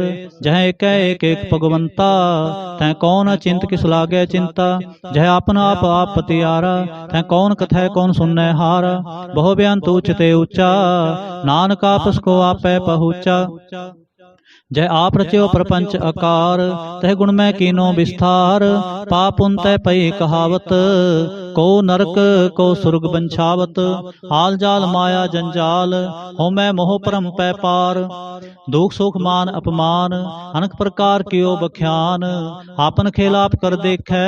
जह एक एक भगवंता, तह कौन अचिंत किस लागे चिंता। जह आपन आप पतियारा, तह कौन कथै कौन सुननै हारा। बहु बेअंत ऊंचते ऊंचा, नानक आपस को आपै पहुँचा। जय आप रचयो प्रपंच आकार, तह गुण में कीनो विस्तार। पाप उन तय पई कहावत, को नरक को सुर्ग बंछावत। हाल जाल माया जंजाल, हो मैं मोह परम पै पार। दुख सुख मान अपमान, अनेक प्रकार कियो बख्यान। आपन खेल आप कर देखै,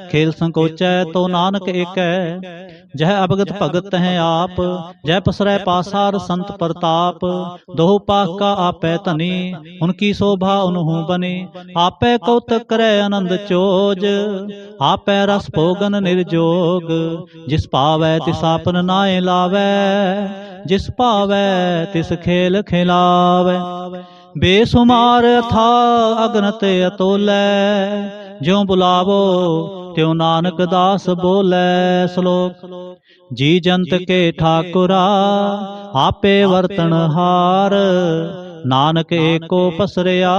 खेल संकोचै तो नानक एकै। जह अवगत भगत है आप, जय पसरै पासार संत प्रताप। दोहु पाख का आपै धनी, उनकी शोभा उन्हूं बनी। आपै कौतक करे आनंद चोज, आपै रस भोगन निर्जोग। जिस पावै तिस आपन नाए लावै, जिस पावै तिस खेल खिलावै। बेसुमार था अगनत अतोलै, ज्यों बुलावो त्यों नानक दास बोलै। श्लोक। जी जंत के ठाकुरा, आपे वर्तन हार। नानक एको पसरया,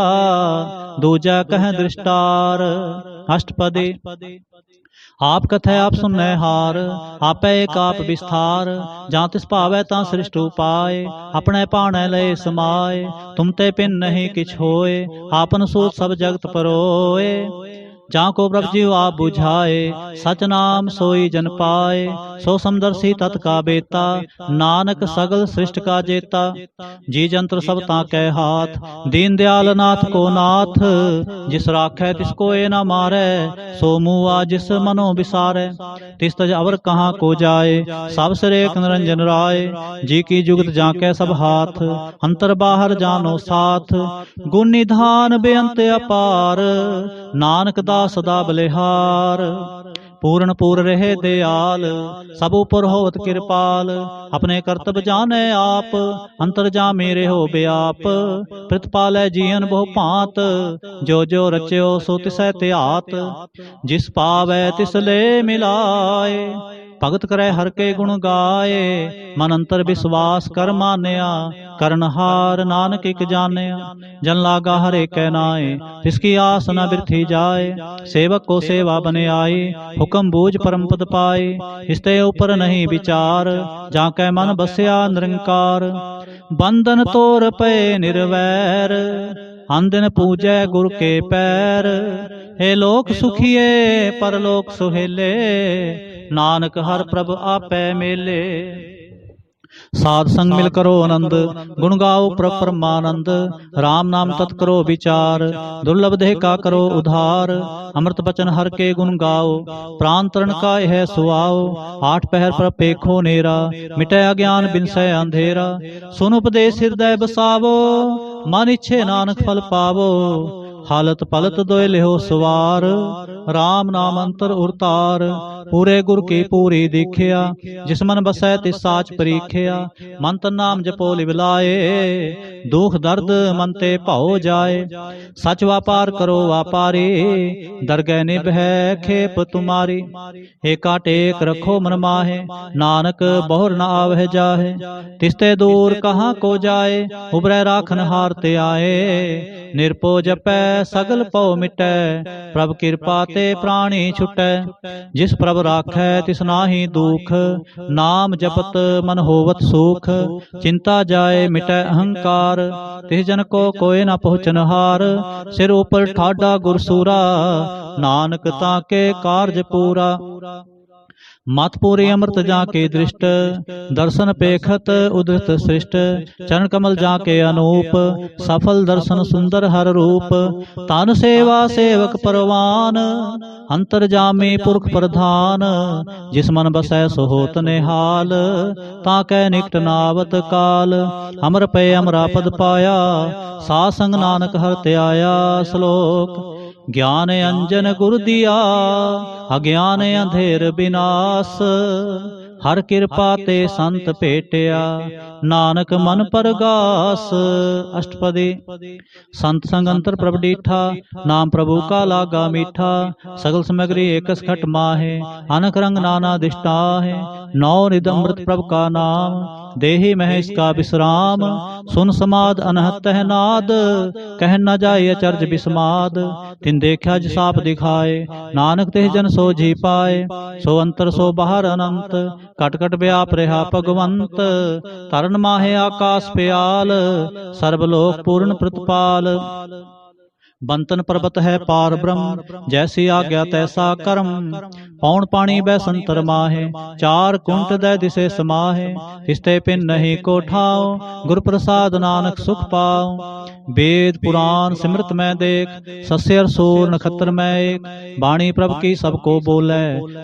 दूजा कह दृष्टार। अष्टपदी। आप कथै आप सुनै हार, आपै एक आप विस्तार। जां तिस भावै तां सृष्ट उपाय, अपने भाणै लय समाय। तुम ते पिन नहीं किछ होए, आपन सूत सब जगत परोए। जाको प्रभ जीव आप बुझाए, सच नाम सोई जन पाए। सो समदर्शी तत् का बेता, नानक सगल सृष्ट का जेता। जी जंत्र सब ताकै हाथ, दीन दयाल नाथ को नाथ। जिस राखै तिस कोय न मारै, सो मुआ जिस मनो बिसारै। तिस तज अवर कहाँ को जाए, सब सिर एक निरंजन राय। जी की जुगत जाकै सब हाथ, अंतर बाहर जानो साथ। गुण निधान बेअंत अपार, नानक दास सदा बलिहार। पूर्ण पूर रहे दयाल, सब उपर होवत कृपाल। अपने कर्तव्य जाने आप, अंतर जा मेरे हो व्याप। प्रतिपालै जीवन बहु भांत, जो जो रच्यो सो तिसै त्यात। जिस पावै तिस ले मिलाए, भगत करे हर के गुण गाए। मन अंतर विश्वास कर मानया, करनहार नानक एक जानया। जन लागा हरे कै नाए, तिसकी आस न बिरथी जाए। सेवक को सेवा बने आई, हुक्म बूझ परम पद पाए। इसते ऊपर नहीं विचार, जाकै मन बसया निरंकार। बंधन तोर पे निर्वैर, अंदिन पूजै गुर के पैर। हे लोक सुखिए परलोक सुहेले, नानक हर प्रभ आपै मेले। साध संग मिल करो आनंद, गुण गाओ प्रभ परमानंद। राम नाम तत् करो विचार, दुर्लभ देह का करो उधार। अमृत बचन हर के गुण गाओ, प्राण तरण का यह सुआओ। आठ पहर पर पेखो नेरा, मिटै अज्ञान बिनसै अंधेरा। सुन उपदेश हृदय बसावो, मन इच्छे नानक फल पावो। हालत पलत दोय लिहो सवार, राम नाम अंतर उरतार। पूरे गुर की पूरी दीखिया, जिस मन बसै तिस साच परीखिया। मन तन नाम जपो लिवलाए, दुख दर्द मन ते भाओ जाए। सच व्यापार करो व्यापारी, दरगह निभै खेप तुम्हारी। एका टेक रखो मन माहे, नानक बहुर न आवह जाहे। तिसते दूर कहाँ को जाए, उबरै राखन हार ते आए। निरपो जपै सगल पौ मिटै, प्रभ कृपा ते प्राणी छुटै। जिस प्रभ राखै तिस नाहि दुख, नाम जपत मन होवत सुख। चिंता जाए मिटै अहंकार, तिस जन को कोय न पहुँचन हार। सिर ऊपर ठाडा गुरसूरा, नानक ताके कारज पूरा। मतपुरी अमृत जाके दृष्ट, दर्शन पेखत उद्धत सृष्ट। चरण कमल जाके अनूप, सफल दर्शन सुंदर हर रूप। तान सेवा सेवक परवान, अंतर जामी पुरख प्रधान। जिस मन बसै सो होत निहाल, ताकै निकट नावत काल। अमर पे अमरा पद पाया, साध संग नानक हर त्याया। श्लोक। ज्ञान अंजन गुर दिया, अज्ञान अंधेर विनाश। हर कृपा ते संत भेटिया, नानक मन परगास। अष्टपदी। संत संग अंतर प्रभ डीठा, नाम प्रभु का लागा मीठा। सगल सामग्री एकस खट माहे, अनक रंग नाना दिष्टाहे। नौ निध अमृत प्रभ का नाम, देहि मह इसका विश्राम। सुन समाद अनहत नाद, कह न जाय अचर्ज विस्माद। तिन देखा जिसाप दिखाए, नानक तिस जन सो जी पाए। सो अंतर सो बाहर अनंत, कट कट व्याप रहा भगवंत। तरन माहे आकाश प्याल, सर्वलोक पूर्ण प्रतिपाल। बंतन पर्वत है पार ब्रह्म, जैसी आज्ञा तैसा कर्म। पौन पानी बै संतर माहे, चार कुंट दै दिसे समाहे। तिसते पिन नहीं को ठाओ, गुर प्रसाद नानक सुख पाओ। वेद पुराण सिमृत मैं देख, सस्यर सूर नक्षत्र मैं एक। वाणी प्रभ की सबको बोले,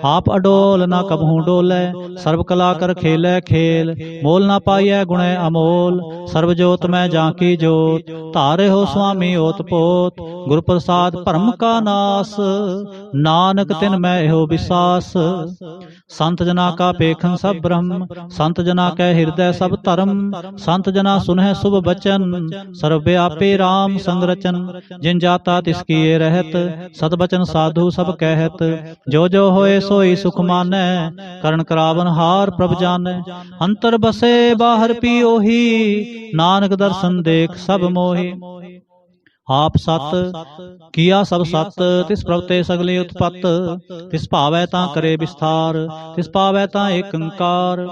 आप अडोल न कबहू डोले। सर्व कला कर खेलै खेल, मोल न पाइय गुण अमोल। सर्वजोत मैं जाकी जोत, तारे हो स्वामी ओत पोत। गुर प्रसाद भरम का नास, नानक तिन मैं हो विसास। संत जना का पेखन सब ब्रह्म, संत जना कै हृदय सब धर्म। संत जना सुनह शुभ बचन, सर्वव्यापी राम संग रचन। जिन जाता तिसकी ये रहत, सत बचन साधु सब कहत। जो जो होए सोई सुख मानै, करण करावन हार प्रभ जानै। अंतर बसे बाहर पियोही, नानक दर्शन देख सब मोही। आप सत किया सब सत, तिस प्रभ ते सगले उत्पत्त। तिस भावै तां करे विस्तार, तिस पावै तां एकंकार।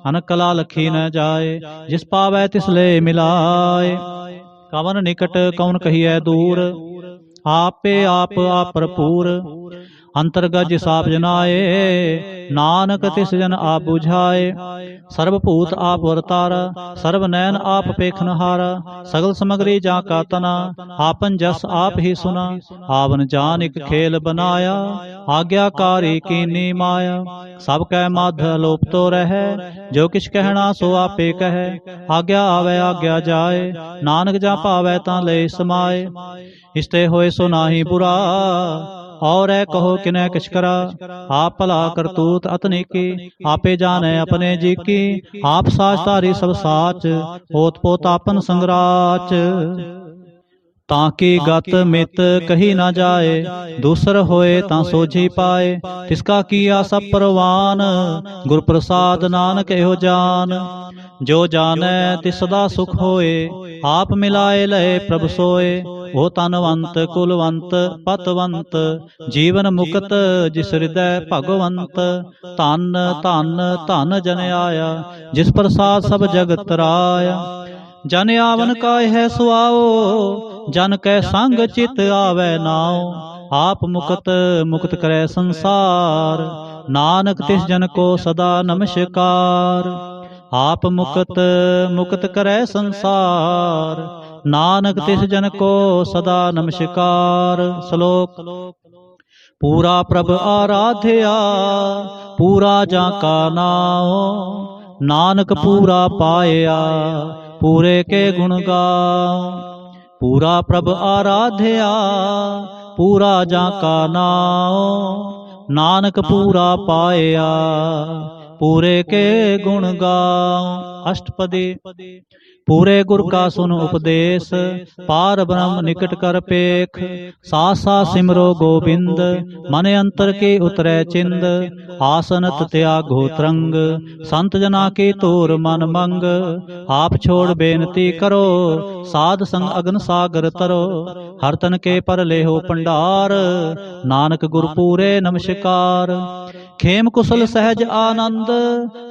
अनक कला लखी न जाए, जिस पावै तिस ले मिलाए। कवन निकट कौन कहिए दूर, आपे आप भरपूर। अंतर्गत जिस आप जनाए, नानक तिस जन आप बुझाए। सर्वभूत आप वर्तारा, सर्व नैन आप पेखनहारा। सगल समग्री जा का तना, आपन जस आप ही सुना। आवन जान एक खेल बनाया, आज्ञाकारी कीनी माया। सब कै माध अलोप तो रहे, जो किछ कहना सो आपे कहे। आज्ञा आवे आज्ञा जाए, नानक जा पावै तां ले समाए। इसते होए सो नाहि बुरा, और है कहो किनै किछ करा। आप भला करतूत अतनीकी, आपे जाने अपने जी की। आप साच धारी सब साच, ओत पोत आपन संगराच। ताकि गत मित कही ना जाए, दूसर होए तां सोझी पाए। तिसका किया सब परवान, गुर प्रसाद नानक एहो जान। जो जाने तिस सदा सुख होए, आप मिलाए लय प्रभ सोए। ओ तनवंत कुलवंत पतवंत, जीवन मुक्त जिस हृदय भगवंत। धन धन धन जन आया, जिस प्रसाद सब जगत राया। जन आवन का है सुआओ, जन कै संग चित आवे नाओ। आप मुक्त मुक्त करे संसार, नानक तिस जन को सदा नमस्कार। आप मुक्त मुक्त करे संसार, नानक तिस जन को सदा नमस्कार। श्लोक। पूरा प्रभ आराध्या, पूरा जा का नाओ। नानक पूरा पाया, पूरे के गुण गाओ। पूरा प्रभ आराध्या, पूरा जा का नाओ। नानक पूरा पाया, पूरे के गुण गाओ। अष्टपदी। पूरे गुर का सुन उपदेश, पार ब्रह्म निकट कर पेख। साथ साथ सिमरो गोविंद, मन अंतर के उतरे चिंद। आसनत त्यागो तरंग, संत जना के तोर मन मंग। आप छोड़ बेनती करो, साध संग अग्न सागर तरो। हर तन के पर लेहो भंडार, नानक गुर पूरे नमस्कार। खेम कुशल सहज आनंद,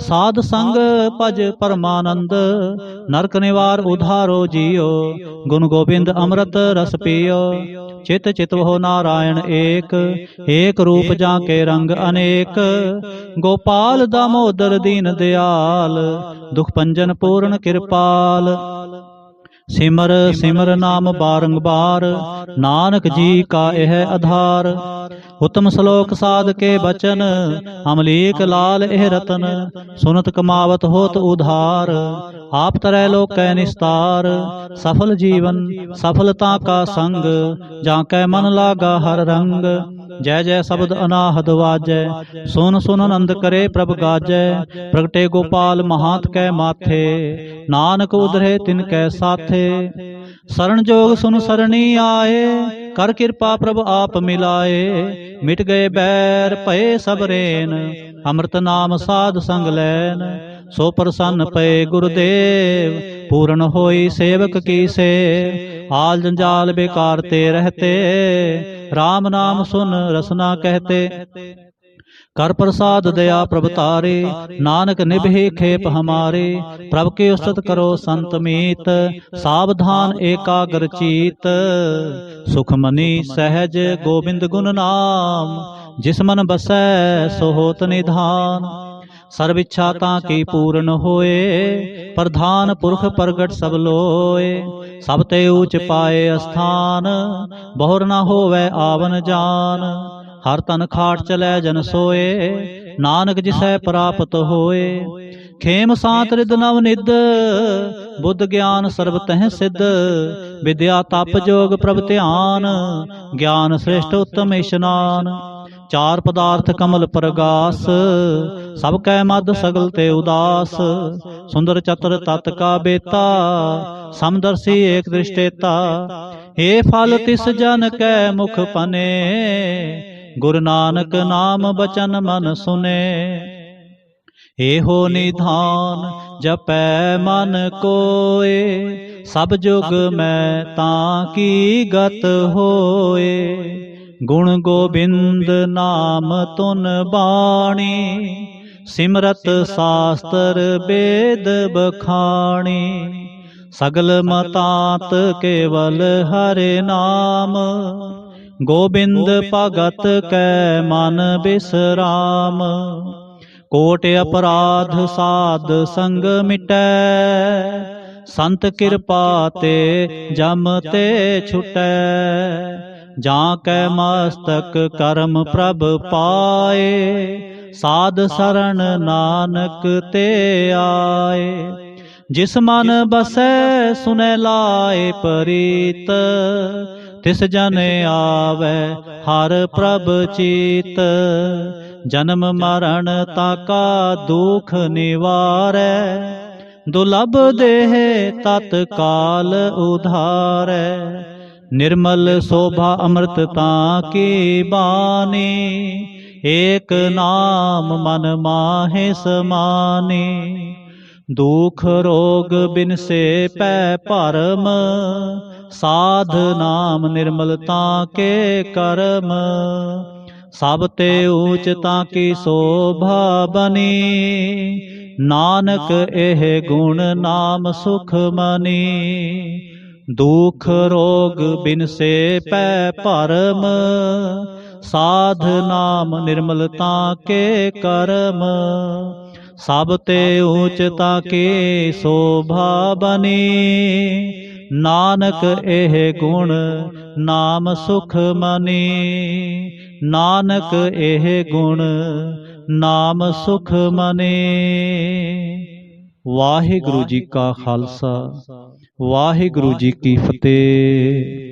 साध संग भज परमानंद। नरक निवार उधारो जियो, गुण गोविंद अमृत रस पियो। चित चितवो नारायण एक, एक रूप जाके रंग अनेक। गोपाल दामोदर दीन दयाल, दुख पंजन पूर्ण कृपाल। सिमर सिमर नाम बारंबार, नानक जी का यह आधार। उत्तम श्लोक साध के बचन, अमलीक लाल एह रतन। सुनत कमावत होत उधार, आप तरह लोक कै निस्तार। सफल जीवन सफलता का संग, जाकै मन लागा हर रंग। जय जय शब्द अनाहद वाजै, सुन सुन आनंद करे प्रभ गाजै। प्रगटे गोपाल महांत कै माथे, नानक उधरे तिन कै साथे। शरण जोग सुन सरणी आए, कर कृपा प्रभ आप मिलाए। मिट गए बैर भये सब रेन, अमृत नाम साध संग लैन। सो प्रसन्न पए गुरुदेव, पूर्ण होई सेवक की से। आल जंजाल बेकार ते रहते, राम नाम सुन रसना कहते। कर प्रसाद दया प्रभ तारे, नानक निभे खेप हमारे। प्रभ के उस्तत करो संत मीत, सावधान एकाग्र चीत। सुखमनी सहज गोविंद गुण नाम, जिस मन बसै सो होत निधान। सर्व इच्छा ताकी पूर्ण होए, प्रधान पुरख प्रगट सब लोए। सब ते ऊच पाए स्थान, बहुर न होवे आवन जान। हर तन खाट चलै जन सोए, नानक जिसै प्राप्त होए। खेम सांत रिद नव निद, बुद्ध ज्ञान सर्व तह सिद्ध। विद्या तप जोग प्रभ ध्यान, ज्ञान श्रेष्ठ उत्तम स्नान। चार पदार्थ कमल प्रगास, सब कै मद सगल ते उदास। सुंदर चतुर तत् का बेता, समदर्शी एक दृष्टेता। हे फल तिस जन कै मुख पने, गुरु नानक नाम बचन मन सुने। एहो निधान जपै मन कोय, सब जुग में ताकी गत होए। गुण गोबिंद नाम तुन बाणी, सिमरत शास्त्र वेद बखाणी। सगल मतांत केवल हरि नाम, गोबिंद भगत कै मन बिसराम। कोट अपराध साध संग मिटै, संत कृपा ते जम ते छुटै। जाकै मस्तक कर्म प्रभ पाए, साध शरण नानक ते आए। जिस मन बसै सुनै लाए परीत, तिस जन आवे हर प्रभ चीत। जन्म मरण ताका दुख निवारै, दुर्लभ देह तत्काल उधारै। निर्मल शोभा अमृतता की बानी, एक नाम मन माहे समानी। दुख रोग बिन से पै भरम, साध नाम निर्मलता के कर्म। सब ते ऊच ताकी शोभा बनी, नानक एह गुण नाम सुख मनी। दुख रोग बिन से पै भरम, साध नाम निर्मलता के कर्म। सब ते ऊचता की शोभा बनी, नानक एह गुण नाम सुख मनी। नानक एह गुण नाम सुख मनी। वाहिगुरु जी का खालसा, वाहिगुरु जी की फतेह।